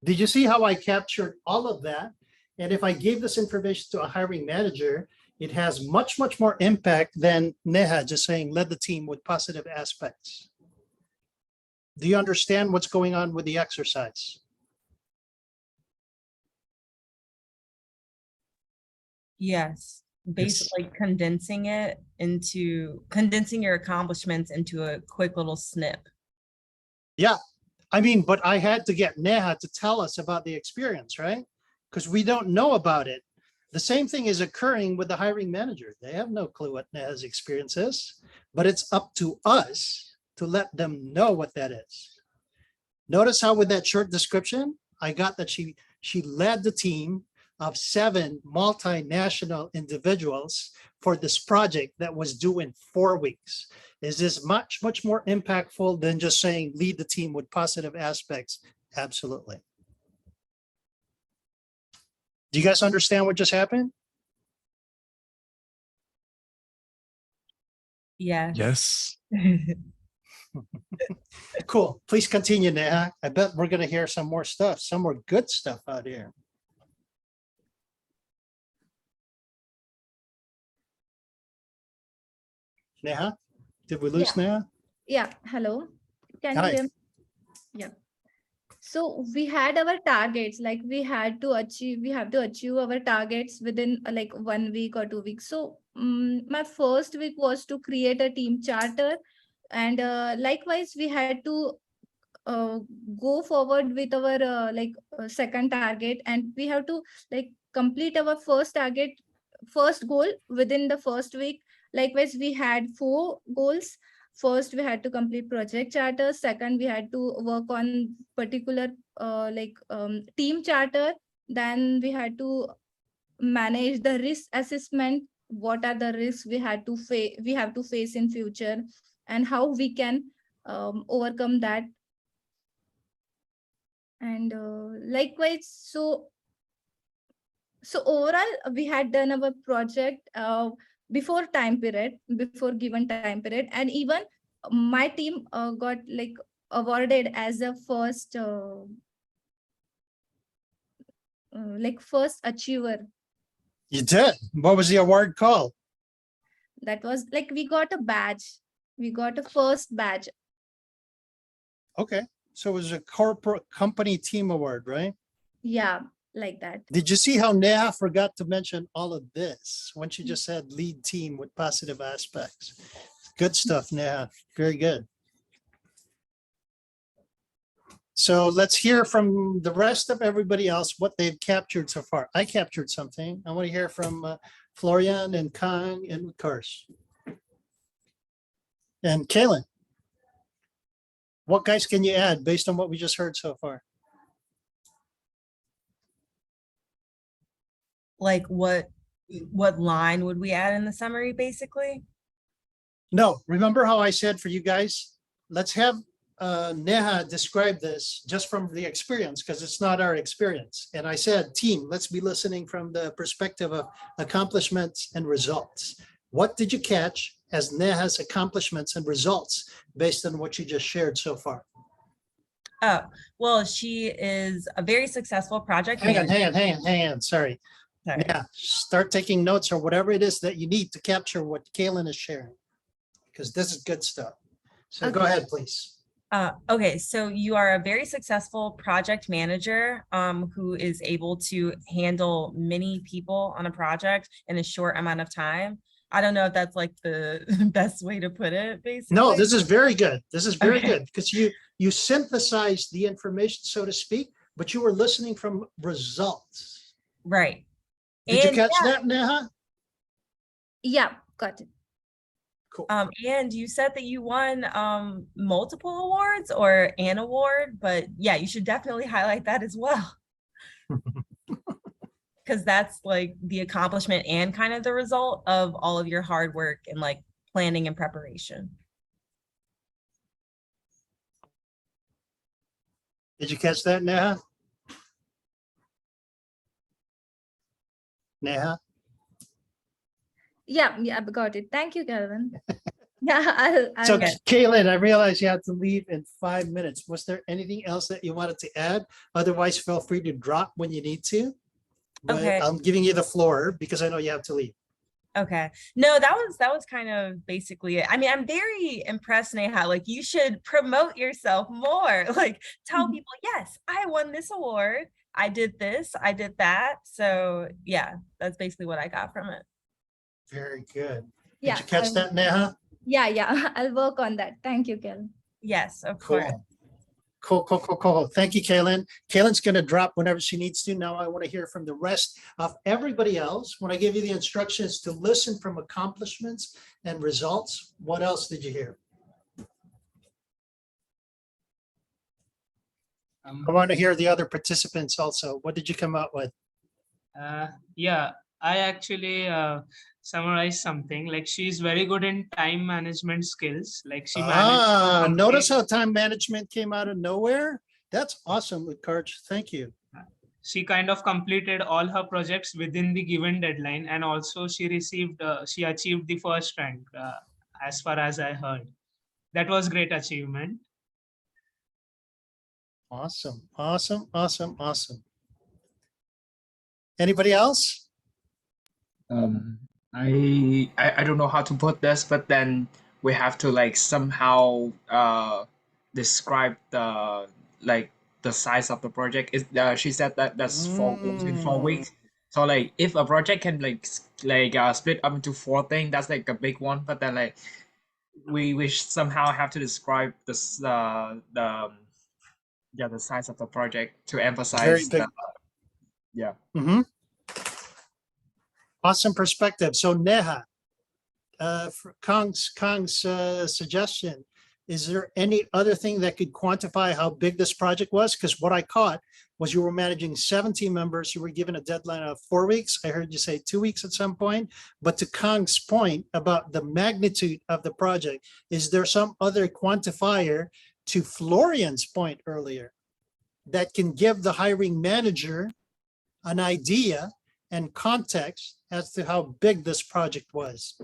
Did you see how I captured all of that? And if I gave this information to a hiring manager, it has much, much more impact than Neha just saying, led the team with positive aspects. Do you understand what's going on with the exercise? Yes. Basically condensing your accomplishments into a quick little snip. Yeah. I mean, but I had to get Neha to tell us about the experience, right? Because we don't know about it. The same thing is occurring with the hiring manager. They have no clue what Neha's experience is, but it's up to us to let them know what that is. Notice how with that short description, I got that she led the team of 7 multinational individuals for this project that was due in 4 weeks. Is this much, much more impactful than just saying lead the team with positive aspects Absolutely. Do you guys understand what just happened? Yes. Yes. Cool. Please continue, Neha. I bet we're gonna hear some more stuff, some more good stuff out here. Neha, did we lose Neha? Yeah, hello. Can you Hi. hear me? Yeah. So we had our targets, like we have to achieve our targets within like 1 week or 2 weeks. So my first week was to create a team charter, and likewise we had to uh, go forward with our second target, and we have to like complete our first goal within the first week. Likewise, we had 4 goals. First, we had to complete project charter. Second, we had to work on particular team charter. Then we had to manage the risk assessment. What are the risks we have to face in future, and how we can overcome that. And likewise, so overall we had done our project before given time period, and even my team got like awarded as a first achiever. You did. What was the award called? That was like we got a first badge. Okay, so it was a corporate company team award, right? Yeah, like that. Did you see how Neha forgot to mention all of this when she just said lead team with positive aspects? Good stuff, Neha. Very good. So let's hear from the rest of everybody else what they've captured so far. I captured something. I want to hear from Florian and Kang and Kars. And Kaylin. What guys can you add based on what we just heard so far? Like what line would we add in the summary, basically? No, remember how I said for you guys, let's have Neha describe this just from the experience, because it's not our experience. And I said, team, let's be listening from the perspective of accomplishments and results. What did you catch as Neha's accomplishments and results based on what you just shared so far? Oh, well, she is a very successful project Hang on, manager. hang on, sorry. Sorry. Yeah, start taking notes or whatever it is that you need to capture what Kaylin is sharing, because this is good stuff. So go Okay. ahead, please. Okay, so you are a very successful project manager who is able to handle many people on a project in a short amount of time. I don't know if that's like the best way to put it, basically. No, this is very good. This is very Okay. good because you synthesized the information, so to speak, but you were listening from results. Right. Did you And catch that, Neha? Yeah, got it. Cool. And you said that you won multiple awards or an award, but yeah, you should definitely highlight that as well. Because that's like the accomplishment and kind of the result of all of your hard work and like planning and preparation. Did you catch that, Neha? Neha? Yeah, I got it. Thank you, Calvin. Yeah, So I'll Kaylin, I realize you have to leave in 5 minutes. Was there anything else that you wanted to add? Otherwise, feel free to drop when you need to. But Okay. I'm giving you the floor because I know you have to leave. Okay. No, that was kind of basically it. I mean, I'm very impressed, Neha. Like, you should promote yourself more. Like, tell people, yes, I won this award. I did this, I did that. So yeah, that's basically what I got from it. Very good. Yeah, Did you catch I'll- that, Neha? yeah, I'll work on that. Thank you, Kel. Yes, of course. Cool. Thank you, Kaylin. Kaylin's going to drop whenever she needs to. Now I want to hear from the rest of everybody else. When I give you the instructions to listen from accomplishments and results, what else did you hear? I want to hear the other participants also. What did you come up with? Yeah, I actually summarized something like she's very good in time management skills. Like she managed. Notice how time management came out of nowhere. That's awesome, Utkarsh. Thank you. She kind of completed all her projects within the given deadline, and also she achieved the first rank, as far as I heard. That was great achievement. Awesome, awesome, awesome, awesome. Anybody else? I don't know how to put this, but then we have to like somehow describe the like the size of the project. Is she said that that's in 4 weeks. So like if a project can split up into 4 things, that's like a big one. But then like we somehow have to describe this the size of the project to Very emphasize big. the yeah. Awesome perspective. So Neha, for Kang's suggestion, is there any other thing that could quantify how big this project was? Because what I caught was you were managing 17 members. You were given a deadline of 4 weeks. I heard you say 2 weeks at some point. But to Kang's point about the magnitude of the project, is there some other quantifier to Florian's point earlier that can give the hiring manager an idea and context as to how big this project was?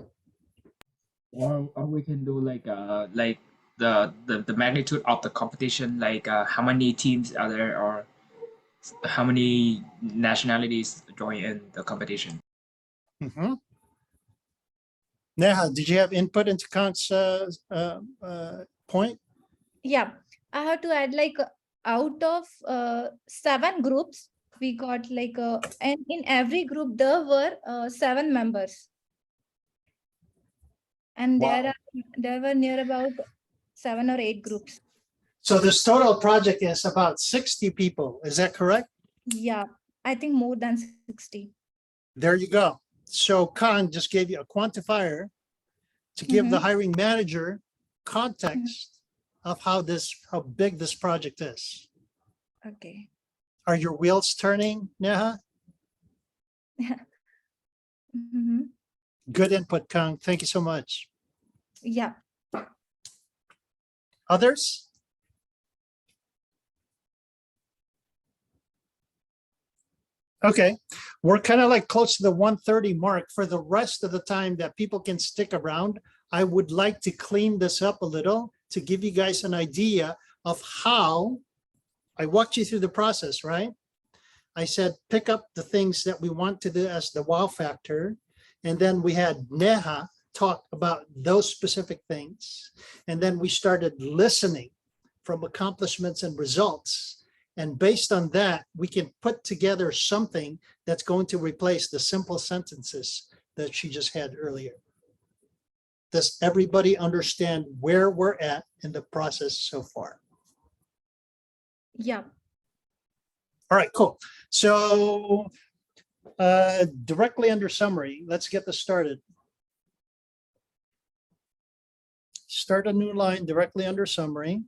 Or we can do like the magnitude of the competition, like how many teams are there, or how many nationalities join in the competition. Neha, did you have input into Kang's point? Yeah, I have to add like out of 7 groups, we got like and in every group there were 7 members, and Wow. there were near about 7 or 8 groups. So this total project is about 60 people. Is that correct? Yeah, I think more than 60. There you go. So Kang just gave you a quantifier to give the hiring manager context of how big this project is. Okay. Are your wheels turning, Neha? Good input, Kang. Thank you so much. Yeah. Others? Okay, we're kind of like close to the 1:30 mark. For the rest of the time that people can stick around, I would like to clean this up a little to give you guys an idea of how I walked you through the process, right? I said, pick up the things that we want to do as the wow factor. And then we had Neha talk about those specific things. And then we started listening from accomplishments and results. And based on that, we can put together something that's going to replace the simple sentences that she just had earlier. Does everybody understand where we're at in the process so far? Yeah. All right, cool. So directly under summary, let's get this started. Start a new line directly under summary.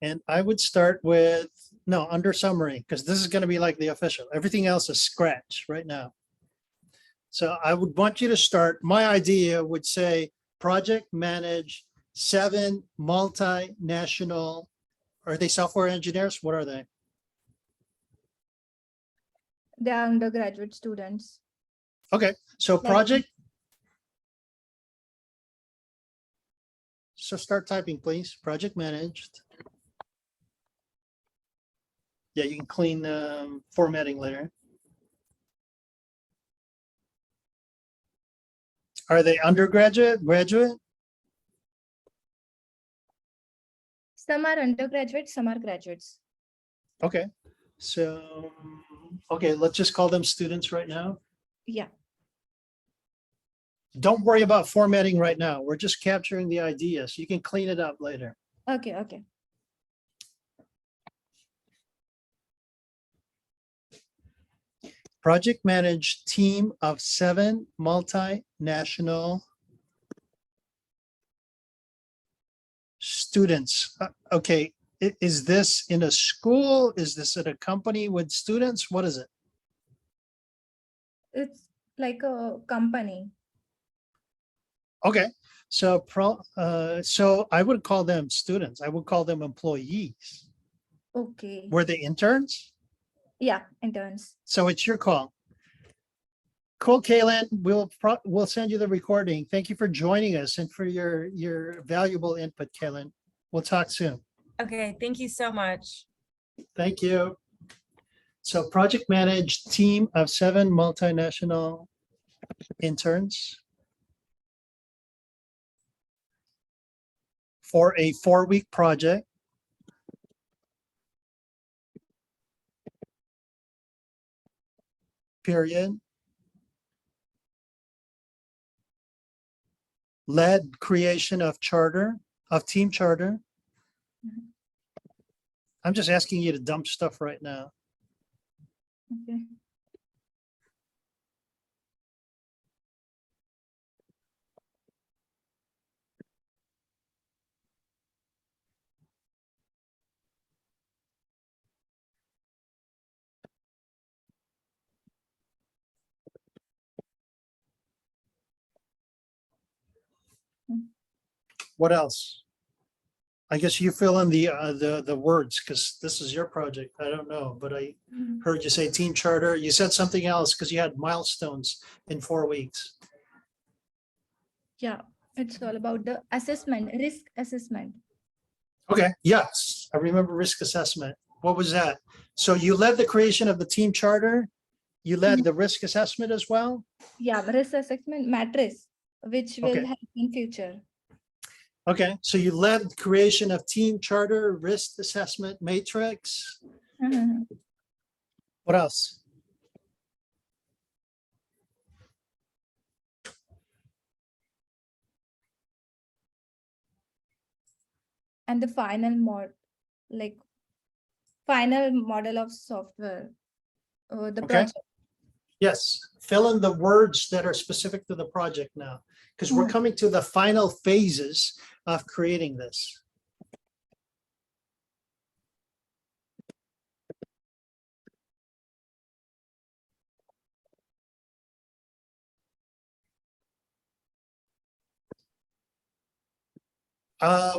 And I would start with, no, under summary, because this is going to be like the official. Everything else is scratch right now. So I would want you to start. My idea would say project manage 7 multinational. Are they software engineers? What are they? They are undergraduate students. Okay, so project. So start typing, please. Project managed. Yeah, you can clean formatting later. Are they undergraduate, graduate? Some are undergraduate, some are graduates. Okay, so, okay, let's just call them students right now. Yeah. Don't worry about formatting right now. We're just capturing the idea, so you can clean it up later. Okay, okay. Project managed team of 7 multinational students. Okay, is this in a school? Is this at a company with students? What is it? It's like a company. Okay, So I would call them students. I would call them employees. Okay. Were they interns? Yeah, interns. So it's your call. Cool, Kaylin. We'll send you the recording. Thank you for joining us and for your valuable input, Kaylin. We'll talk soon. Okay, thank you so much. Thank you. So project managed team of 7 multinational interns for a 4-week project. Period. Led creation of team charter. Mhm. I'm just asking you to dump stuff right now. Okay. What else? I guess you fill in the words because this is your project. I don't know, but I Mhm. heard you say team charter. You said something else because you had milestones in 4 weeks. Yeah, it's all about the assessment, risk assessment. Okay, yes, I remember risk assessment. What was that? So you led the creation of the team charter. You led the risk assessment as well? Yeah, risk assessment matrix, which will Okay. help in future. Okay, so you led creation of team charter, risk assessment matrix. Mhm. What else? And the final model of software, the Okay. project. Yes, fill in the words that are specific to the project now, because we're coming to the final phases of creating this.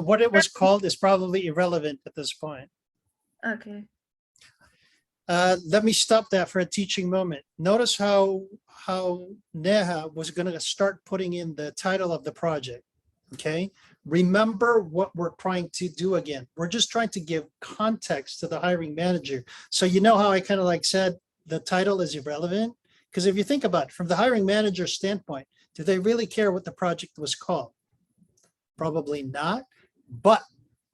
What it was called is probably irrelevant at this point. Okay. Let me stop that for a teaching moment. Notice how Neha was going to start putting in the title of the project. Okay. Remember what we're trying to do again. We're just trying to give context to the hiring manager. So you know how I kind of like said the title is irrelevant? Because if you think about it, from the hiring manager standpoint, do they really care what the project was called? Probably not. But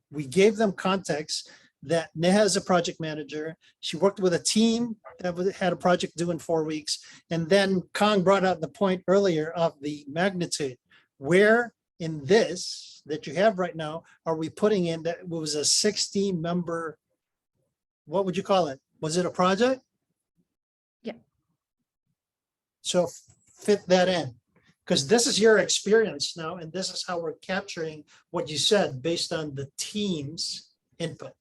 we gave them context that Neha is a project manager. She worked with a team that had a project due in 4 weeks. And then Kong brought out the point earlier of the magnitude. Where in this that you have right now are we putting in that was a 60-member, what would you call it? Was it a project? Yeah. So fit that in. Because this is your experience now, and this is how we're capturing what you said based on the team's input.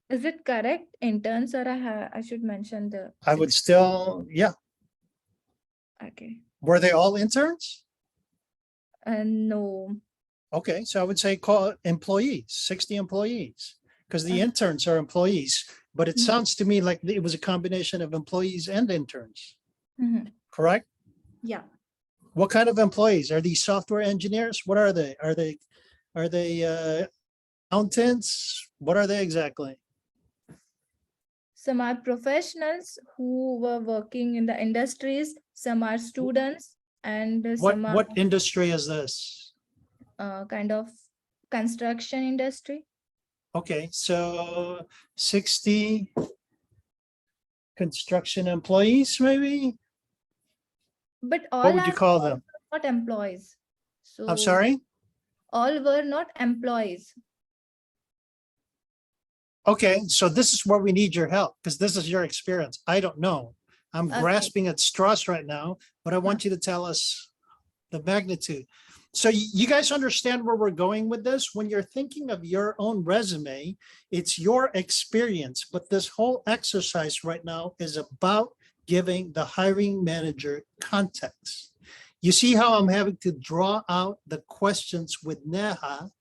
Is it correct interns, or I should mention the? I would still, yeah. Okay. Were they all interns? No. Okay, so I would say call it employees, 60 employees, because the Okay. interns are employees. But it Mhm. sounds to me like it was a combination of employees and interns, Mhm. correct? Yeah. What kind of employees? Are these software engineers? What are they? Are they accountants? What are they exactly? Some are professionals who were working in the industries, some are students, and some are What industry is this? kind of construction industry. Okay, so 60 construction employees, maybe? But all What would you are call them? not employees. So I'm sorry? all were not employees. Okay, so this is where we need your help because this is your experience. I don't know. I'm Okay. grasping at straws right now, but I want you to tell us the magnitude. So you guys understand where we're going with this? When you're thinking of your own resume, it's your experience, but this whole exercise right now is about giving the hiring manager context. You see how I'm having to draw out the questions with Neha,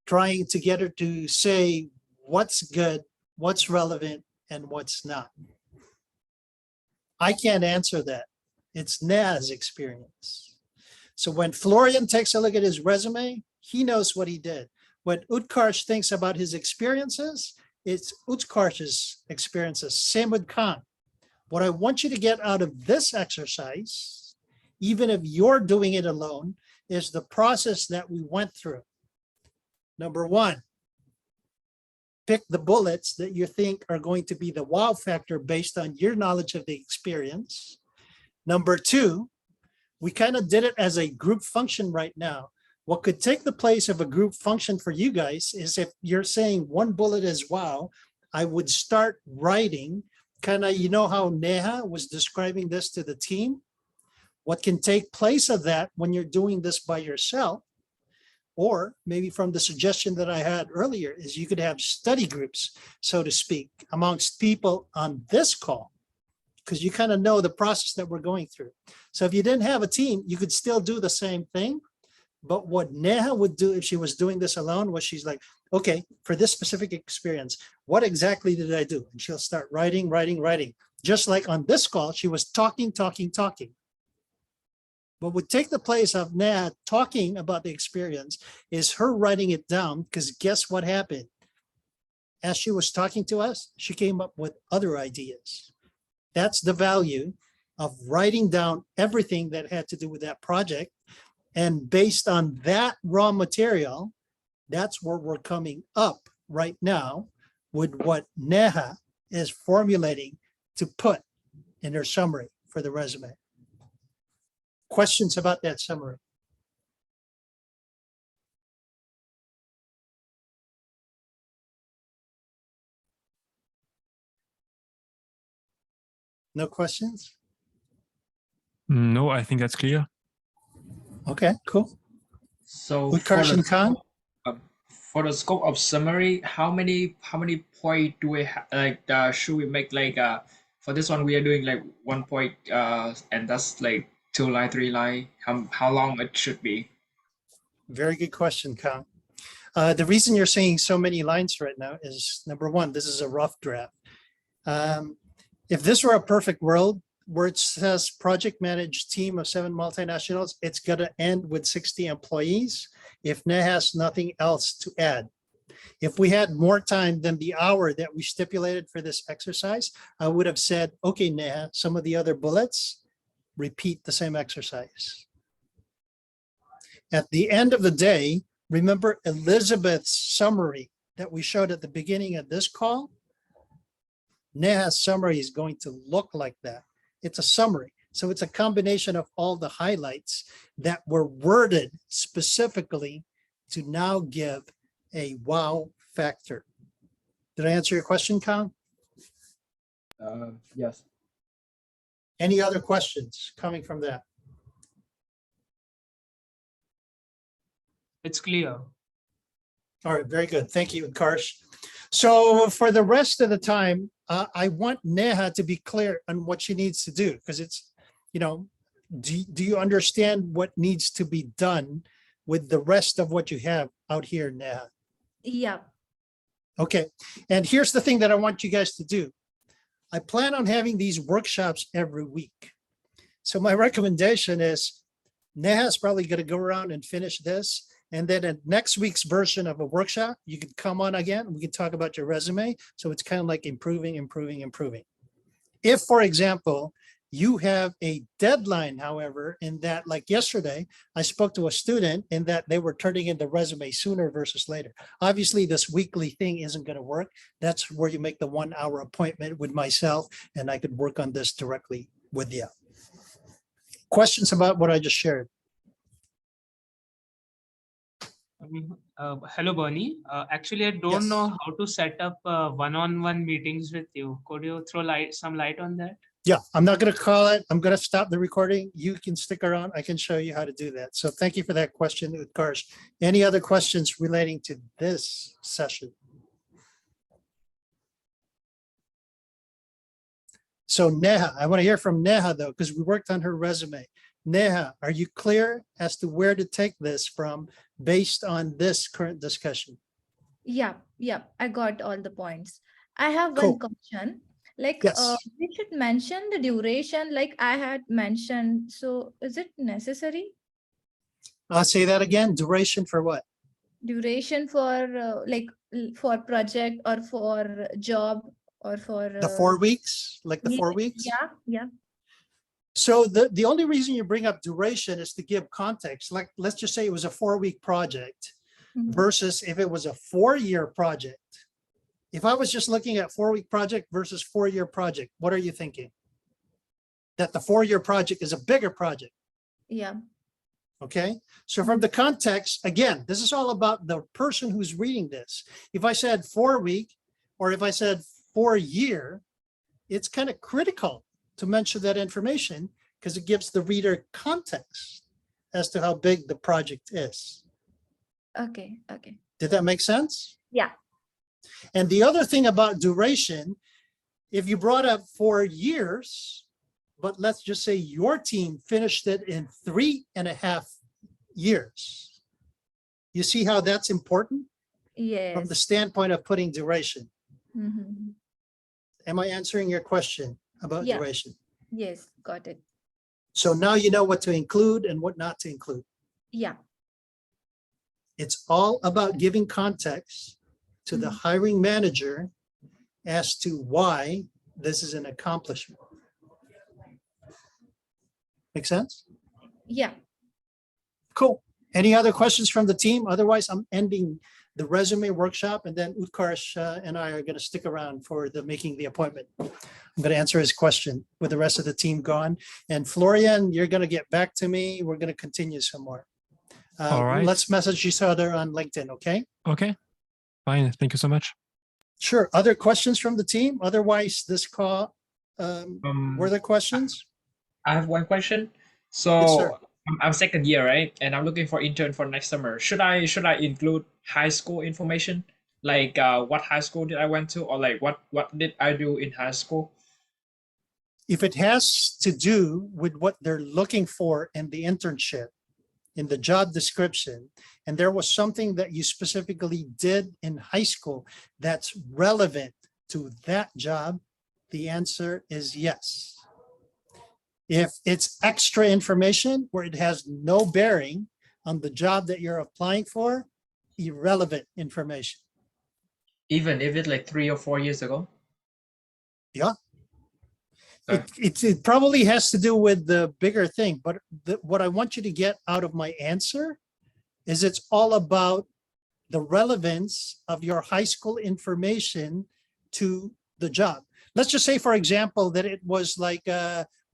trying to get her to say what's good, what's relevant, and what's not. I can't answer that. It's Neha's experience. So when Florian takes a look at his resume, he knows what he did. When Utkarsh thinks about his experiences, it's Utkarsh's experiences. Same with Khan. What I want you to get out of this exercise, even if you're doing it alone, is the process that we went through. Number one, pick the bullets that you think are going to be the wow factor based on your knowledge of the experience. Number two, we kind of did it as a group function right now. What could take the place of a group function for you guys is if you're saying one bullet is wow, I would start writing kind of, you know how Neha was describing this to the team? What can take place of that when you're doing this by yourself, or maybe from the suggestion that I had earlier, is you could have study groups, so to speak, amongst people on this call, because you kind of know the process that we're going through. So if you didn't have a team, you could still do the same thing. But what Neha would do if she was doing this alone was she's like, okay, for this specific experience, what exactly did I do? And she'll start writing. Just like on this call, she was talking. What would take the place of Neha talking about the experience is her writing it down, because guess what happened? As she was talking to us, she came up with other ideas. That's the value of writing down everything that had to do with that project. And based on that raw material, that's where we're coming up right now with what Neha is formulating to put in her summary for the resume. Questions about that summary? No questions? No, I think that's clear. Okay, cool. So Utkarsh and Khan? For the scope of summary, how many point do we have? Like, should we make like for this one we are doing like 1 point, and that's like 2 line, 3 line. How long it should be? Very good question, Khan. The reason you're seeing so many lines right now is, number one, this is a rough draft. If this were a perfect world where it says project managed team of 7 multinationals, it's going to end with 60 employees if Neha has nothing else to add. If we had more time than the hour that we stipulated for this exercise, I would have said, okay, Neha, some of the other bullets, repeat the same exercise. At the end of the day, remember Elizabeth's summary that we showed at the beginning of this call? Neha's summary is going to look like that. It's a summary. So it's a combination of all the highlights that were worded specifically to now give a wow factor. Did I answer your question, Khan? Yes. Any other questions coming from that? It's clear. All right, very good. Thank you, Karsh. So for the rest of the time, I want Neha to be clear on what she needs to do, because it's, you know, do you understand what needs to be done with the rest of what you have out here, Neha? Yeah. Okay, and here's the thing that I want you guys to do. I plan on having these workshops every week. So my recommendation is Neha's probably going to go around and finish this. And then in next week's version of a workshop, you can come on again. We can talk about your resume. So it's kind of like improving. If, for example, you have a deadline, however, in that, like yesterday, I spoke to a student in that they were turning in the resume sooner versus later. Obviously, this weekly thing isn't going to work. That's where you make the 1 hour appointment with myself, and I could work on this directly with you. Questions about what I just shared? Hello, Bernie. Actually, I don't know how to set up one-on-one meetings with you. Could you throw some light on that? Yeah, I'm not gonna call it. I'm gonna stop the recording. You can stick around. I can show you how to do that. So thank you for that question, Utkarsh. Any other questions relating to this session? So Neha, I want to hear from Neha though, because we worked on her resume. Neha, are you clear as to where to take this from based on this current discussion? Yeah, yeah, I got all the points. I have Cool. one question. Like, Yes. we should mention the duration, like I had mentioned. So, is it necessary? I'll say that again. Duration for what? Duration for for project or for job or for The 4 weeks, like the 4 weeks? Yeah, yeah. So the only reason you bring up duration is to give context. Like, let's just say it was a 4-week project Mhm. versus if it was a 4-year project. If I was just looking at 4-week project versus 4-year project, what are you thinking? That the 4-year project is a bigger project, Yeah, okay? So from the context, again, this is all about the person who's reading this. If I said 4-week, or if I said 4-year, it's kind of critical to mention that information because it gives the reader context as to how big the project is. okay, okay. Did that make sense? Yeah. And the other thing about duration, if you brought up 4 years, but let's just say your team finished it in 3.5 years. You see how that's important from the Yes. standpoint of putting duration. Mhm. Am I answering your question about Yeah. duration? Yes, got it. So now you know what to include and what not to include. Yeah. It's all about giving context to the Mhm. hiring manager as to why this is an accomplishment. Make sense? Yeah. Cool. Any other questions from the team? Otherwise, I'm ending the resume workshop and then Utkarsh and I are going to stick around for the making the appointment. I'm going to answer his question with the rest of the team gone. And Florian, you're going to get back to me. We're going to continue some more. All right. Let's message each other on LinkedIn, okay? Okay, fine. Thank you so much. Sure. Other questions from the team? Otherwise, this call, were there questions? I have one question. Yes, sir. So I'm second year, right? And I'm looking for intern for next summer. Should I include high school information? Like what high school did I went to, or like what did I do in high school? If it has to do with what they're looking for in the internship, in the job description, and there was something that you specifically did in high school that's relevant to that job, the answer is yes. If it's extra information where it has no bearing on the job that you're applying for, irrelevant information. Even if it's like 3 or 4 years ago? Yeah. Sorry. It probably has to do with the bigger thing, but what I want you to get out of my answer is it's all about the relevance of your high school information to the job. Let's just say, for example, that it was like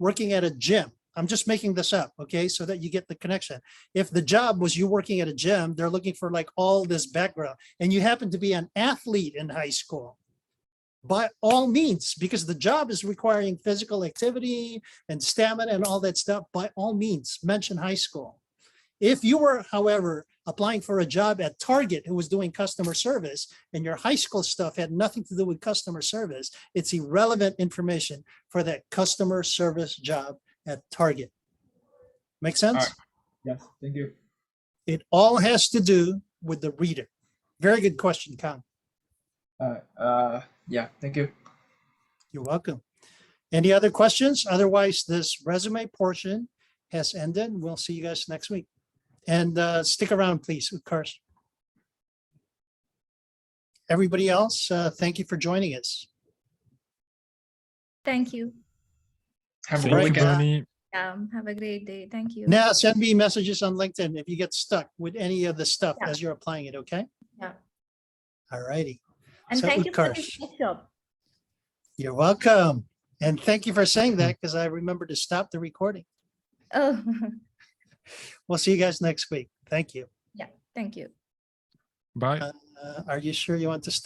working at a gym. I'm just making this up, okay, so that you get the connection. If the job was you working at a gym, they're looking for like all this background, and you happen to be an athlete in high school, by all means, because the job is requiring physical activity and stamina and all that stuff, by all means, mention high school. If you were, however, applying for a job at Target who was doing customer service and your high school stuff had nothing to do with customer service, it's irrelevant information for that customer service job at Target. Make sense? All right. Yes, thank you. It all has to do with the reader. Very good question, Kang. Yeah, thank you. You're welcome. Any other questions? Otherwise, this resume portion has ended. We'll see you guys next week. And stick around, please, Utkarsh. Everybody else, thank you for joining us. Thank you. Have a Thank good you, weekend. Bernie. Have a great day. Thank you. Now send me messages on LinkedIn if you get stuck with any of the stuff Yeah. as you're applying it, okay? Yeah. All righty. And So, thank you for this Utkarsh, workshop. you're welcome. And thank you for saying that because I remember to stop the recording. Oh, We'll see you guys next week. Thank you. yeah. Thank you. Bye. Are you sure you want to stop?